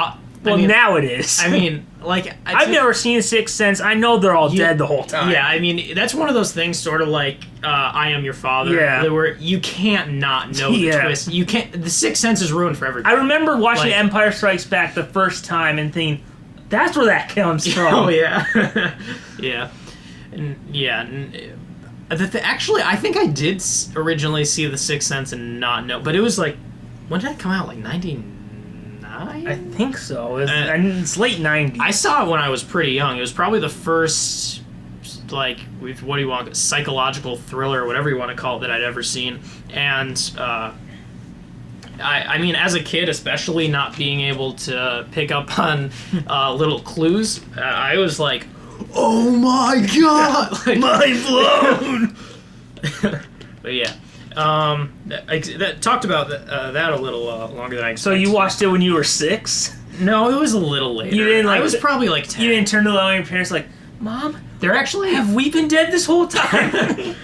Now it is. I mean, like I've never seen Sixth Sense. I know they're all dead the whole time. Yeah, I mean that's one of those things, sort of like I Am Your Father. Yeah. Where you can't not know the twist. You can't. The Sixth Sense is ruined for everybody. I remember watching Empire Strikes Back the first time and thinking, "That's where that comes from." Oh yeah, yeah. Actually, I think I did originally see The Sixth Sense and not know, but it was like, when did it come out? Like 99? I think so. It's late 90s. I saw it when I was pretty young. It was probably the first, like, what do you want, psychological thriller, or whatever you want to call it, that I'd ever seen. And I mean, as a kid, especially not being able to pick up on little clues, I was like, oh my god! Mind blown! But yeah. That talked about that a little longer than I expected. So you watched it when you were 6? No, it was a little later. You didn't, I was probably like 10. You didn't turn to your parents like, Mom, they're actually... Have we been dead this whole time?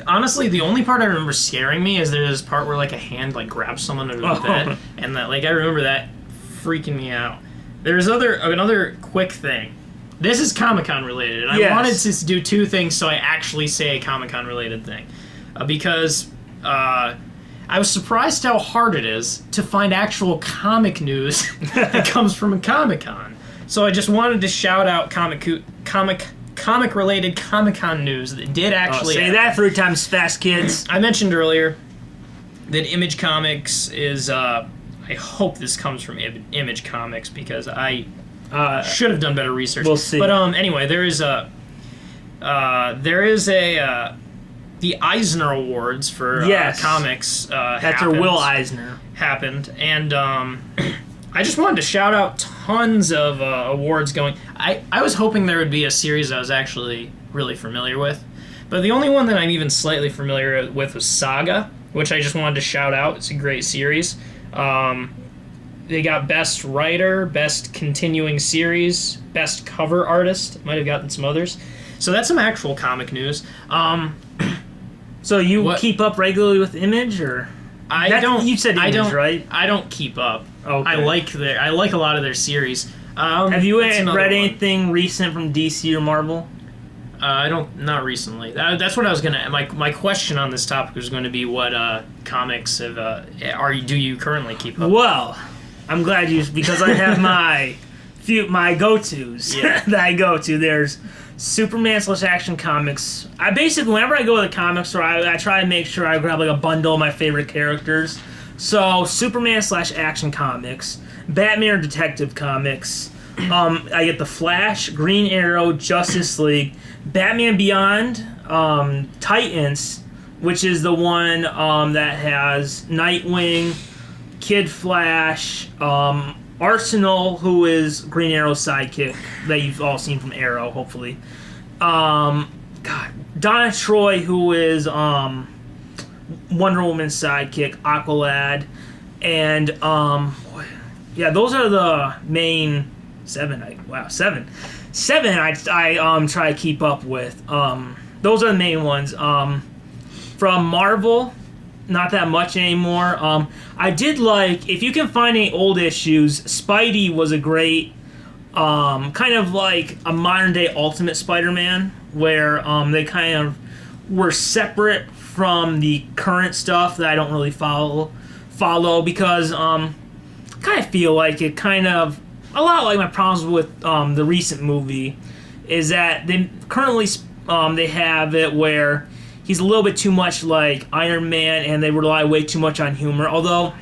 Honestly, the only part I remember scaring me is there's this part where like a hand like grabs someone under the bed, and that like I remember that freaking me out. There's another quick thing. This is Comic-Con related, and I wanted to do 2 things so I actually say a Comic-Con related thing. Because I was surprised how hard it is to find actual comic news that comes from a Comic-Con. So I just wanted to shout out comic-related Comic-Con news that did actually say that 3 times fast, kids. I mentioned earlier that Image Comics is... I hope this comes from Image Comics because I... should have done better research. We'll see. But anyway, there is a the Eisner Awards for comics. That's Will Eisner happened, and I just wanted to shout out tons of awards going. I was hoping there would be a series I was actually really familiar with, but the only one that I'm even slightly familiar with was Saga, which I just wanted to shout out. It's a great series. They got Best Writer, Best Continuing Series, Best Cover Artist. Might have gotten some others. So that's some actual comic news. So you keep up regularly with Image, or? You said Image, right? I don't keep up. Okay. I like a lot of their series. Have you read anything recent from DC or Marvel? Not recently. That's what I was gonna. My question on this topic was going to be what comics do you currently keep up? Well, I'm glad because I have my go-tos that I go to. There's Superman / Action Comics. I basically, whenever I go to the comic store, I try to make sure I grab like a bundle of my favorite characters. So Superman / Action Comics, Batman or Detective Comics. I get the Flash, Green Arrow, Justice League, Batman Beyond, Titans, which is the one that has Nightwing, Kid Flash, Arsenal, who is Green Arrow's sidekick that you've all seen from Arrow, hopefully. Donna Troy, who is Wonder Woman's sidekick, Aqualad, and those are the main seven. Seven. I try to keep up with. Those are the main ones. From Marvel, not that much anymore. I did like, if you can find any old issues, Spidey was a great, kind of like a modern day Ultimate Spider-Man, where they kind of were separate from the current stuff that I don't really follow because I kind of feel like it kind of, a lot like my problems with the recent movie, is that they currently they have it where he's a little bit too much like Iron Man, and they rely way too much on humor. Although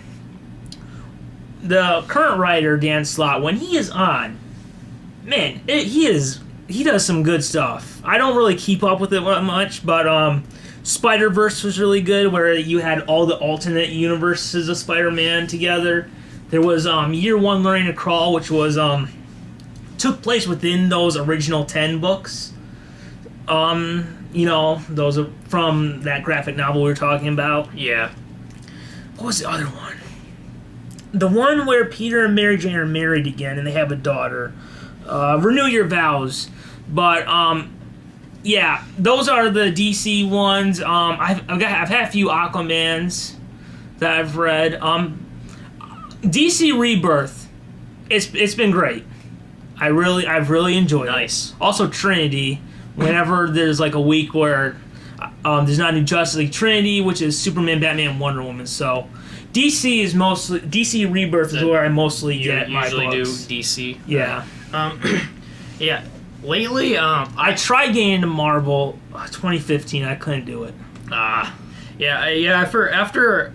the current writer, Dan Slott, when he is on, man, he does some good stuff. I don't really keep up with it much, but Spider-Verse was really good, where you had all the alternate universes of Spider-Man together. There was Year One Learning to Crawl, which was took place within those original 10 books. Those are from that graphic novel we were talking about. Yeah. What was the other one? The one where Peter and Mary Jane are married again and they have a daughter. Renew Your Vows. But, those are the DC ones. I've had a few Aquamans that I've read. DC Rebirth. It's been great. I've really enjoyed it. Nice. Also Trinity. Whenever there's like a week where there's not a new Justice League, Trinity, which is Superman, Batman, Wonder Woman. So DC Rebirth is where I mostly get my books. Usually do DC. Yeah. Yeah. Lately, I tried getting into Marvel 2015. I couldn't do it. After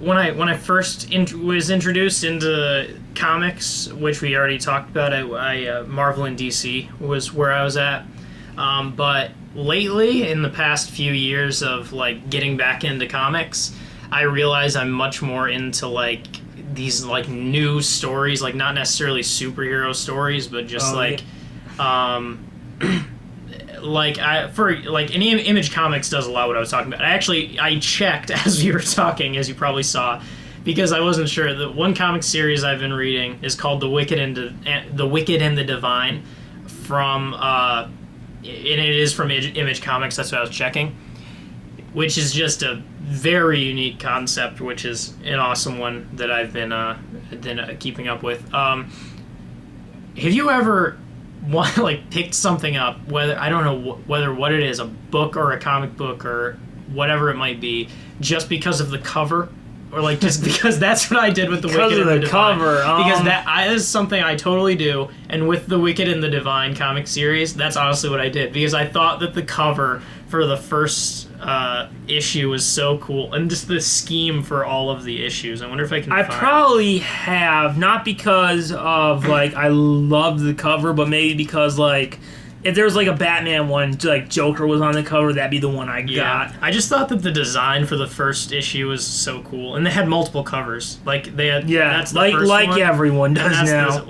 when I first was introduced into comics, which we already talked about, I Marvel and DC was where I was at. But lately, in the past few years of like getting back into comics, I realize I'm much more into like these like new stories, like not necessarily superhero stories, but just Image Comics does a lot of what I was talking about. I checked as you were talking, as you probably saw, because I wasn't sure. The one comic series I've been reading is called The Wicked and the Divine, from and it is from Image Comics. That's what I was checking, which is just a very unique concept, which is an awesome one that I've been keeping up with. Have you ever picked something up, whether I don't know whether what it is, a book or a comic book or whatever it might be, just because of the cover, or like just because that's what I did with the Wicked and the Divine? Cover, because that is something I totally do, and with the Wicked and the Divine comic series, that's honestly what I did, because I thought that the cover for the first issue was so cool, and just the scheme for all of the issues. I wonder if I can probably have, not because of like I love the cover, but maybe because like if there was like a Batman one, like Joker was on the cover, that'd be the one I got. I just thought that the design for the first issue was so cool, and they had multiple covers. Like they had, that's the first one, everyone does now.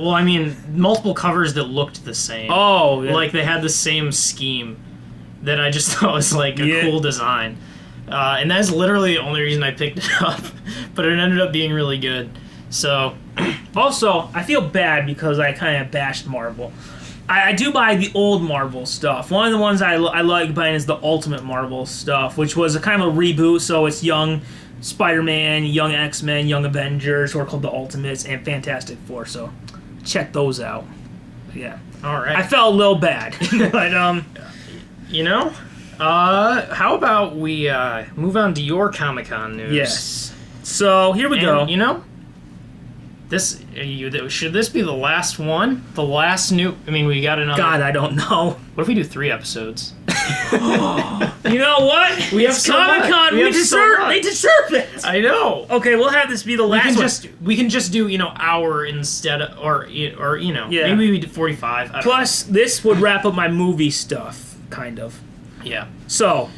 Multiple covers that looked the same. Oh, yeah. Like they had the same scheme that I just thought was like a cool design, and that's literally the only reason I picked it up. But it ended up being really good. So, also I feel bad because I kind of bashed Marvel. I do buy the old Marvel stuff. One of the ones I like buying is the Ultimate Marvel stuff, which was a kind of a reboot, so it's young Spider-Man, Young X-Men, Young Avengers, who are called the Ultimates, and Fantastic Four. So check those out. Yeah. All right. I felt a little bad, but how about we move on to your Comic-Con news? Yes. So here we go. This should this be the last one? The last new? I mean, we got another. God, I don't know. What if we do 3 episodes? You know what? We have Comic-Con. They deserve it. I know. Okay, we'll have this be the last one. We can just do hour instead of, or maybe we do 45. Plus, this would wrap up my movie stuff, kind of. Yeah. So,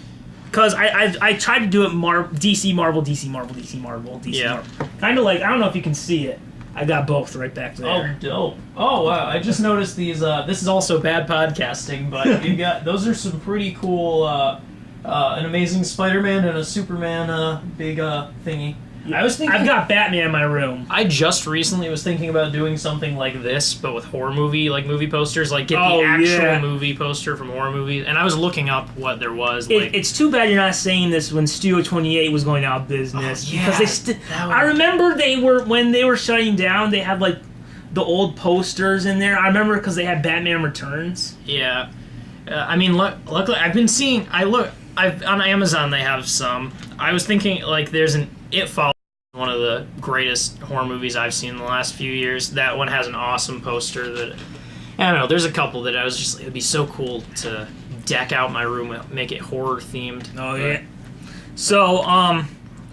because I tried to do it DC Marvel, DC Marvel, DC Marvel, DC Marvel. Kind of like, I don't know if you can see it. I got both right back there. Oh, dope. Oh, wow. I just noticed these. This is also bad podcasting, but you got those are some pretty cool. An Amazing Spider-Man and a Superman big thingy. I was thinking. I've got Batman in my room. I just recently was thinking about doing something like this, but with horror movie posters, like get the actual movie poster from horror movies. And I was looking up what there was. It's too bad you're not saying this when Studio 28 was going out of business because I remember when they were shutting down, they had like the old posters in there. I remember because they had Batman Returns. Yeah, I mean, luckily I've been seeing. On Amazon they have some. I was thinking like there's an It Follows, one of the greatest horror movies I've seen in the last few years. That one has an awesome poster that, I don't know, there's a couple that I was just, it would be so cool to deck out my room, make it horror themed. Oh, yeah. So,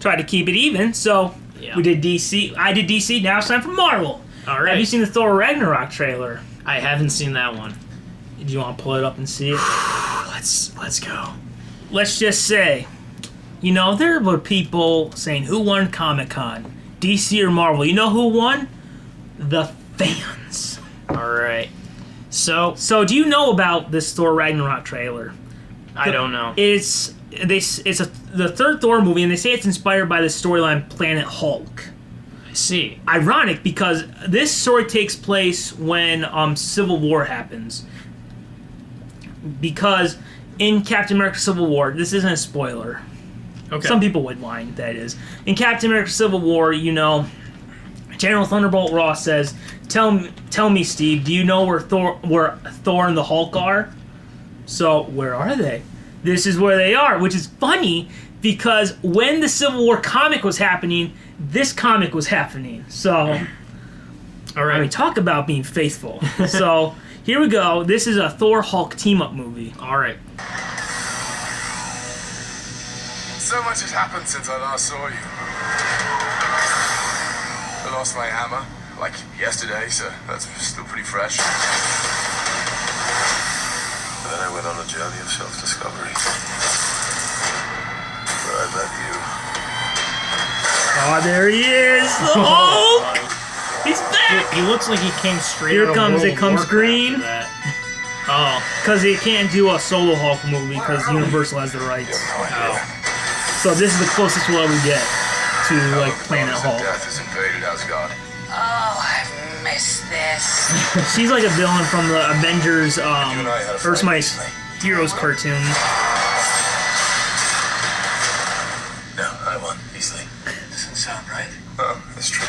try to keep it even. So, we did DC. I did DC, now it's time for Marvel. All right. Have you seen the Thor Ragnarok trailer? I haven't seen that one. Do you want to pull it up and see it? Let's go. Let's just say, there were people saying, who won Comic-Con? DC or Marvel? You know who won? The fans. All right. So do you know about this Thor Ragnarok trailer? I don't know. It's the third Thor movie, and they say it's inspired by the storyline Planet Hulk. I see. Ironic, because this story takes place when Civil War happens. Because in Captain America Civil War, this isn't a spoiler. Okay. Some people would whine, that is. In Captain America Civil War, General Thunderbolt Ross says, Tell me, Steve, do you know where Thor and the Hulk are? So, where are they? This is where they are, which is funny because when the Civil War comic was happening, this comic was happening. So, all right. I mean, talk about being faithful. So, here we go. This is a Thor-Hulk team-up movie. All right. So much has happened since I last saw you. I lost my hammer, like yesterday, so that's still pretty fresh. And then I went on a journey of self-discovery. Where I met you. Oh, there he is! The Hulk! He's back! He looks like he came straight Here out comes, of it comes green. Oh. Because they can't do a solo Hulk movie because Universal has the rights. So this is the closest we'll ever get to, like, Planet Hulk. Death has invaded Asgard. Oh, I've missed this. She's like a villain from the Avengers, Earth's Mighty Heroes cartoon. No, I won, easily. Doesn't sound right. Oh, that's true.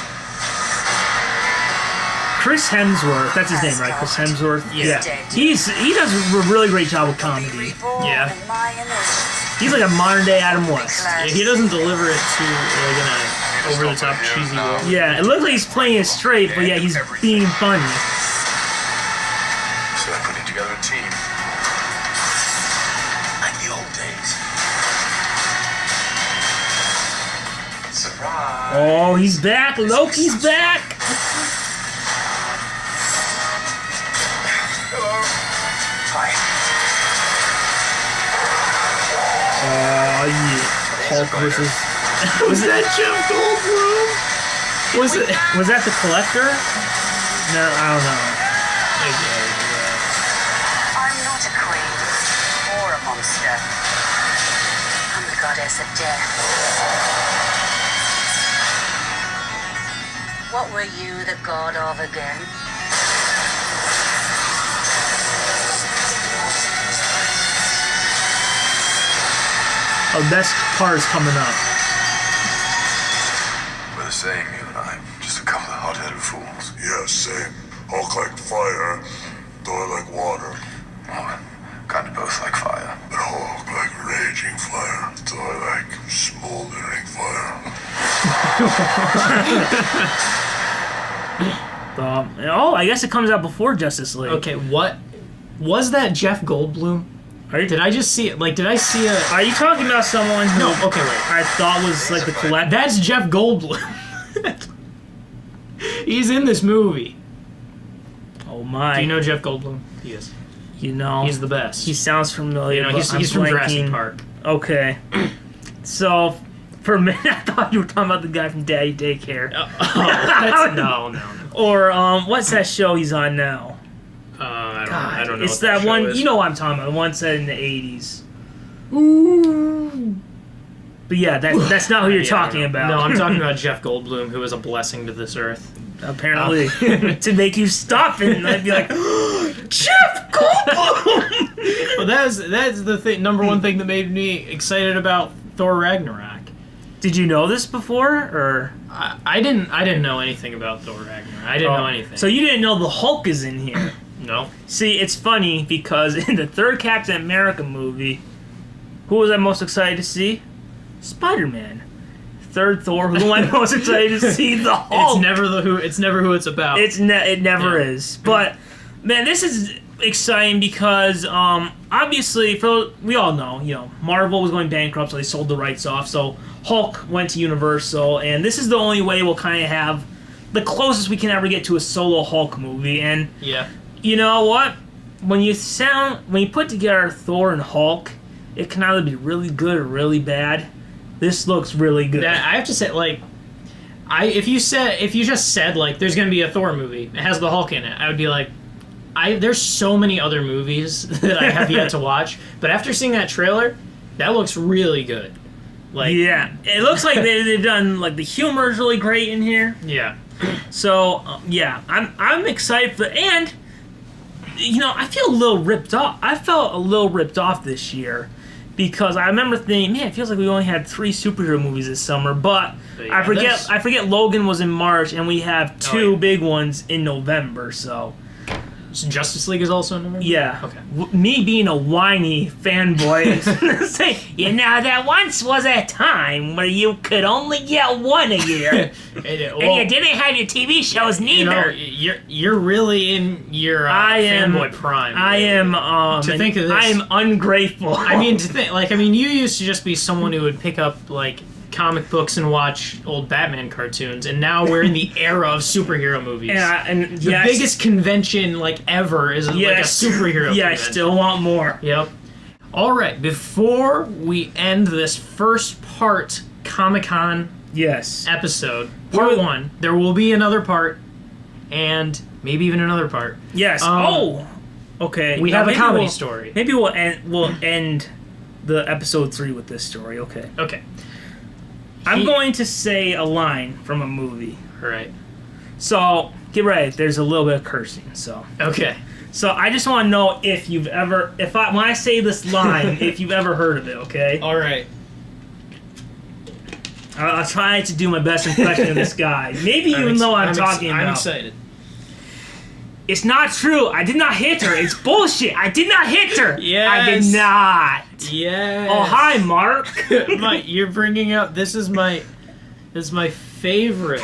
Chris Hemsworth, that's his name, right? Chris Hemsworth? Yeah. He does a really great job with comedy. Yeah. He's like a modern-day Adam West. Yeah, he doesn't deliver it too like in a over-the-top cheesy way. Yeah, it looks like he's playing it straight, but yeah, he's being funny. So I'm putting together a team. Like the old days. Surprise! Oh, he's back! Loki's back! Hello. Hi. Oh, yeah. Hulk versus... Was that Jeff Goldblum? Was that the Collector? No, I don't know. I'm not a queen or a monster. I'm the goddess of death. What were you the god of again? Oh, best part is coming up. same, you and I. Just a couple of hot-headed fools. Yeah, same. Hulk like fire, Thor like water. Well, kind of both like fire. But Hulk like raging fire, Thor like smoldering fire. I guess it comes out before Justice League. Okay, what was that? Jeff Goldblum? Did I just see it? Like, did I see a? Are you talking about someone who? No. Okay, wait. I thought was like the collector. That's Jeff Goldblum. He's in this movie. Oh my! Do you know Jeff Goldblum? He is. You know, he's the best. He sounds familiar. You know, he's from Jurassic Park. Okay. So, for a minute, I thought you were talking about the guy from Daddy Daycare. No. Or what's that show he's on now? I don't know. It's that one. Is. You know what I'm talking about. The one set in the '80s. Ooh. But yeah, that's not who you're talking about. No, I'm talking about Jeff Goldblum, who is a blessing to this earth. Apparently, to make you stop it, and I'd be like, Jeff Goldblum. Well, that's the number one thing that made me excited about Thor Ragnarok. Did you know this before, or I didn't know anything about Thor Ragnarok. I didn't know anything. So you didn't know the Hulk is in here? No. See, it's funny because in the third Captain America movie, who was I most excited to see? Spider-Man. Third Thor, who am I most excited to see? The Hulk. It's never who it's about. It never is. But man, this is exciting because obviously, we all know, Marvel was going bankrupt, so they sold the rights off. So Hulk went to Universal, and this is the only way we'll kind of have the closest we can ever get to a solo Hulk movie. And you know what? When you put together Thor and Hulk, it can either be really good or really bad. This looks really good. I have to say, like, if you just said like there's gonna be a Thor movie, it has the Hulk in it, I would be like, there's so many other movies that I have yet to watch, but after seeing that trailer, that looks really good. Like, yeah, it looks like they've done, like, the humor is really great in here. Yeah. So I'm excited for, and I feel a little ripped off. I felt a little ripped off this year. Because I remember thinking, man, it feels like we only had 3 superhero movies this summer. But I forget Logan was in March, and we have 2 big ones in November. So Justice League is also in November? Yeah. Okay. Me being a whiny fanboy, say, there once was a time where you could only get one a year, and you didn't have your TV shows neither. You're really in your fanboy prime. I am. To think of this, I am ungrateful. You used to just be someone who would pick up like comic books and watch old Batman cartoons, and now we're in the era of superhero movies. And the biggest convention like ever is like a superhero convention. I still want more. Yep. All right, before we end this first part Comic-Con episode, part 1, there will be another part, and maybe even another part. Yes. Okay. We have a comedy story. Maybe we'll end the episode 3 with this story. Okay. Okay. I'm going to say a line from a movie. All right. So, get ready. There's a little bit of cursing, so. Okay. So, I just want to know if you've ever, when I say this line, if you've ever heard of it, okay? All right. I'll try to do my best impression of this guy. Maybe you know what I'm talking about. I'm excited. It's not true. I did not hit her. It's bullshit. I did not hit her. Yes. I did not. Yes. Oh, hi, Mark. You're bringing up. This is my favorite.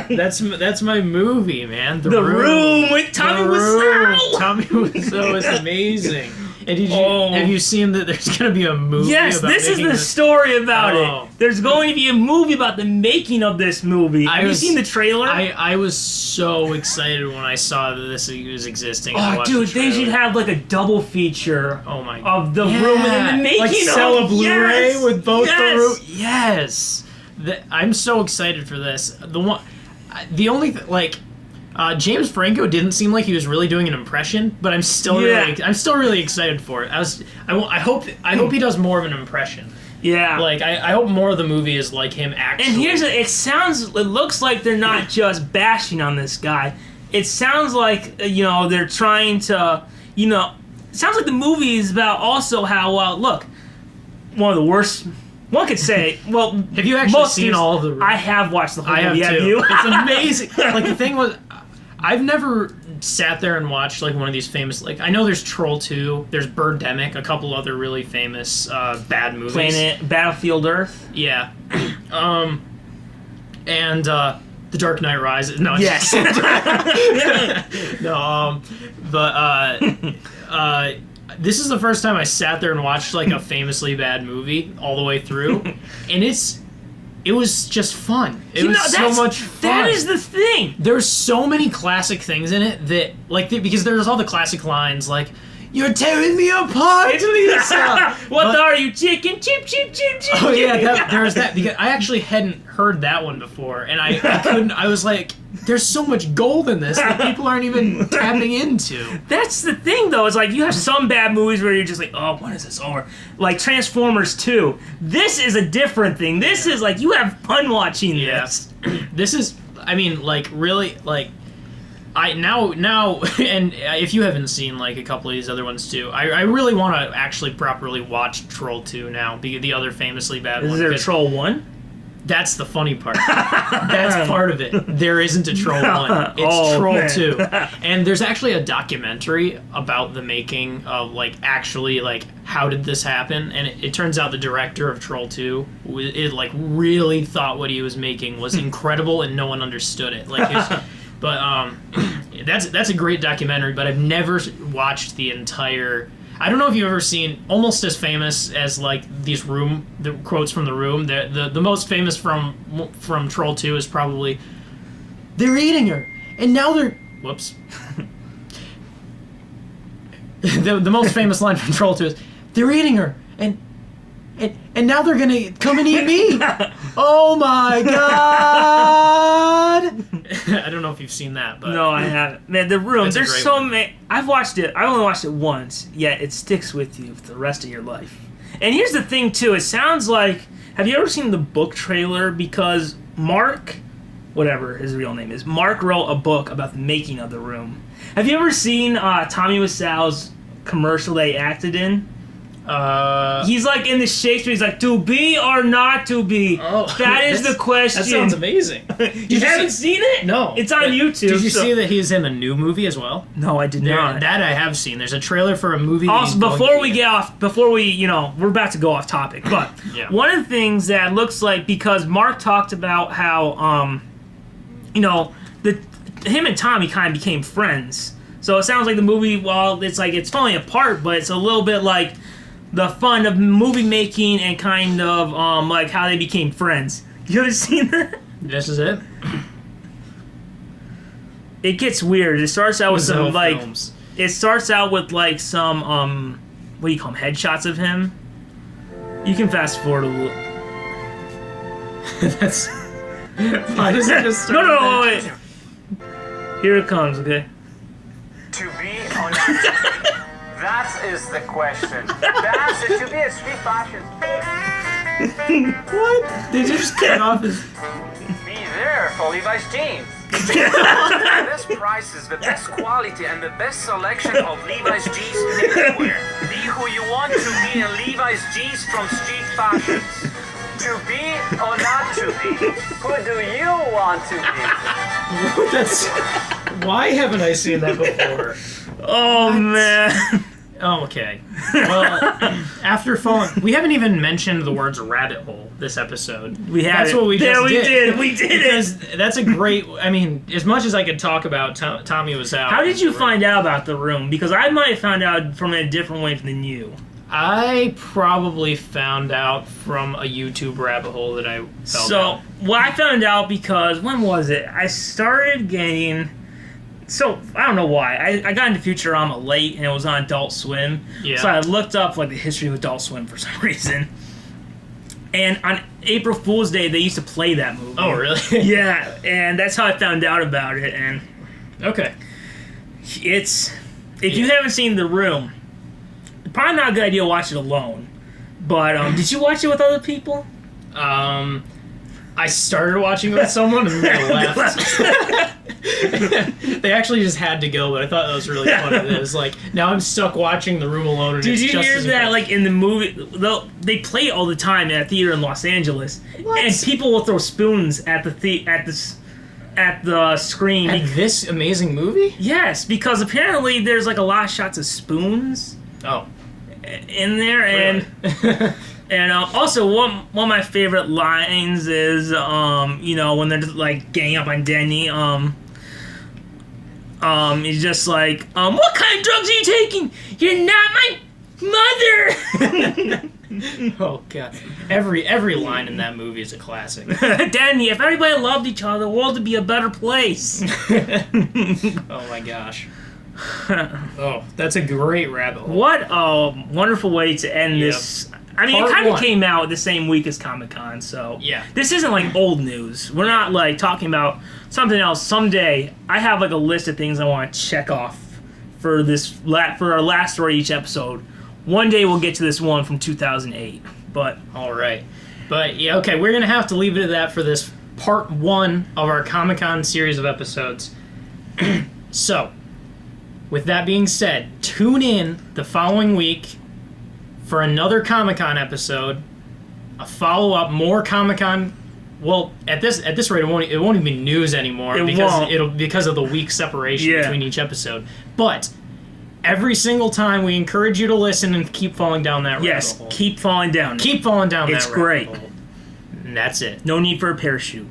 That's my movie, man. The Room with Tommy Wiseau. Tommy Wiseau is amazing. And have you seen that there's going to be a movie? Yes, this is the story about it. There's going to be a movie about the making of this movie. Have you seen the trailer? I was so excited when I saw that this was existing. Oh, dude, they should have like a double feature. Oh my God. Of the Room and the making like sell a Blu-ray with both the Room. Yes. I'm so excited for this. James Franco didn't seem like he was really doing an impression, but I'm still really excited for it. I hope he does more of an impression. Yeah. I hope more of the movie is like him actually. And it looks like they're not just bashing on this guy. It sounds like they're trying to it sounds like the movie is about also how look, one of the worst One could say, well, have you actually seen all of the Room? I have watched the whole movie. I have too. You? It's amazing. Like, the thing was, I've never sat there and watched like one of these famous, like, I know there's Troll 2, there's Birdemic, a couple other really famous bad movies. Planet Battlefield Earth. Yeah. And The Dark Knight Rises. No, yes. No. But this is the first time I sat there and watched like a famously bad movie all the way through, and it was just fun. It was so much fun. That is the thing. There's so many classic things in it that, like, because there's all the classic lines like, "You're tearing me apart, Lisa." What are you, chicken? Chip, chip, chip, chip. Oh yeah, there's that. Because I actually hadn't heard that one before, and I couldn't. I was like, "There's so much gold in this that people aren't even tapping into." That's the thing, though. It's like you have some bad movies where you're just like, "Oh, when is this over?" Like Transformers 2. This is a different thing. This is like you have fun watching this. This is, I mean, like, really, like, I now, and if you haven't seen like a couple of these other ones too, I really want to actually properly watch Troll 2 now, the other famously bad one. Is there Troll 1? That's the funny part. That's part of it. There isn't a Troll 1. It's Troll man. 2. And there's actually a documentary about the making of, like, actually, like, how did this happen? And it turns out the director of Troll 2, like, really thought what he was making was incredible and no one understood it. Like, but that's a great documentary, but I've never watched the entire... I don't know if you've ever seen, almost as famous as like these the quotes from The Room. The most famous from Troll 2 is probably, "They're eating her, and now they're..." Whoops. the most famous line from Troll 2 is, "They're eating her, and now they're gonna come and eat me." Oh my god! I don't know if you've seen that, but no, I haven't. Man, The Room. That's a There's great so one. many. I've watched it. I only watched it once. Yet it sticks with you for the rest of your life. And here's the thing, too. It sounds like. Have you ever seen the book trailer? Because Mark, whatever his real name is, Mark wrote a book about the making of The Room. Have you ever seen Tommy Wiseau's commercial they acted in? He's like in the Shakespeare. He's like, to be or not to be. Oh, that is the question. That sounds amazing. You haven't seen it? No, it's on YouTube. Did you see that he's in a new movie as well? No, I did not. That I have seen. There's a trailer for a movie. Also, before we, we're about to go off topic, but Yeah. one of the things that looks like, because Mark talked about how, him and Tommy kind of became friends. So it sounds like the movie, well, it's like it's falling apart, but it's a little bit like the fun of movie making and kind of like how they became friends. You ever seen that? This is it. It gets weird. It starts out with some like films. It starts out with like some what do you call them? Headshots of him. You can fast forward a little. That's. Why does it just start? No, wait. Here it comes. Okay. To be or not to be? That is the question. That's it. To be a street fashion. What? Did you just cut off his... Be there for Levi's jeans. The best prices, the best quality, and the best selection of Levi's jeans anywhere. Be who you want to be in Levi's jeans from Street Fashions. To be or not to be? Who do you want to be? That's... Why haven't I seen that before? Oh man. Oh, okay. Well, after falling... We haven't even mentioned the words rabbit hole this episode. We have. That's what we just did. We did because it. That's a great... I mean, as much as I could talk about Tommy Wiseau... How did you find out about The Room? Because I might have found out from a different way than you. I probably found out from a YouTube rabbit hole that I fell down. Well, I found out because, when was it? I started getting... So, I don't know why. I got into Futurama late, and it was on Adult Swim. Yeah. So I looked up like the history of Adult Swim for some reason. And on April Fool's Day, they used to play that movie. Oh, really? Yeah, and that's how I found out about it. And Okay. if you haven't seen The Room, probably not a good idea to watch it alone. But did you watch it with other people? I started watching with someone and then I left. They actually just had to go, but I thought that was really funny. It was like, now I'm stuck watching The Room Alone. And Did it's you just hear as that? impressive. Like in the movie, they play it all the time at a theater in Los Angeles, and people will throw spoons at the screen. At this amazing movie? Yes, because apparently there's like a lot of shots of spoons Oh. in there, and also one of my favorite lines is when they're just, like ganging up on Denny. He's just like, what kind of drugs are you taking? You're not my mother. Oh god. Every line in that movie is a classic. Danny, if everybody loved each other, the world would be a better place. Oh my gosh. Oh, that's a great rabbit hole. What a wonderful way to end this. I mean, Part it kind of one. came out the same week as Comic-Con, so Yeah. this isn't like old news. We're not like talking about something else. Someday, I have like a list of things I want to check off for for our last story each episode. One day we'll get to this one from 2008, but All right. But yeah, okay, we're going to have to leave it at that for this part 1 of our Comic-Con series of episodes. So, with that being said, tune in the following week for another Comic-Con episode, a follow-up, more Comic-Con. Well, at this rate, it won't even be news anymore because of the week separation between each episode. But every single time, we encourage you to listen and keep falling down that rabbit hole. Keep falling down. Keep falling down It's that rabbit great. hole. And that's it. No need for a parachute.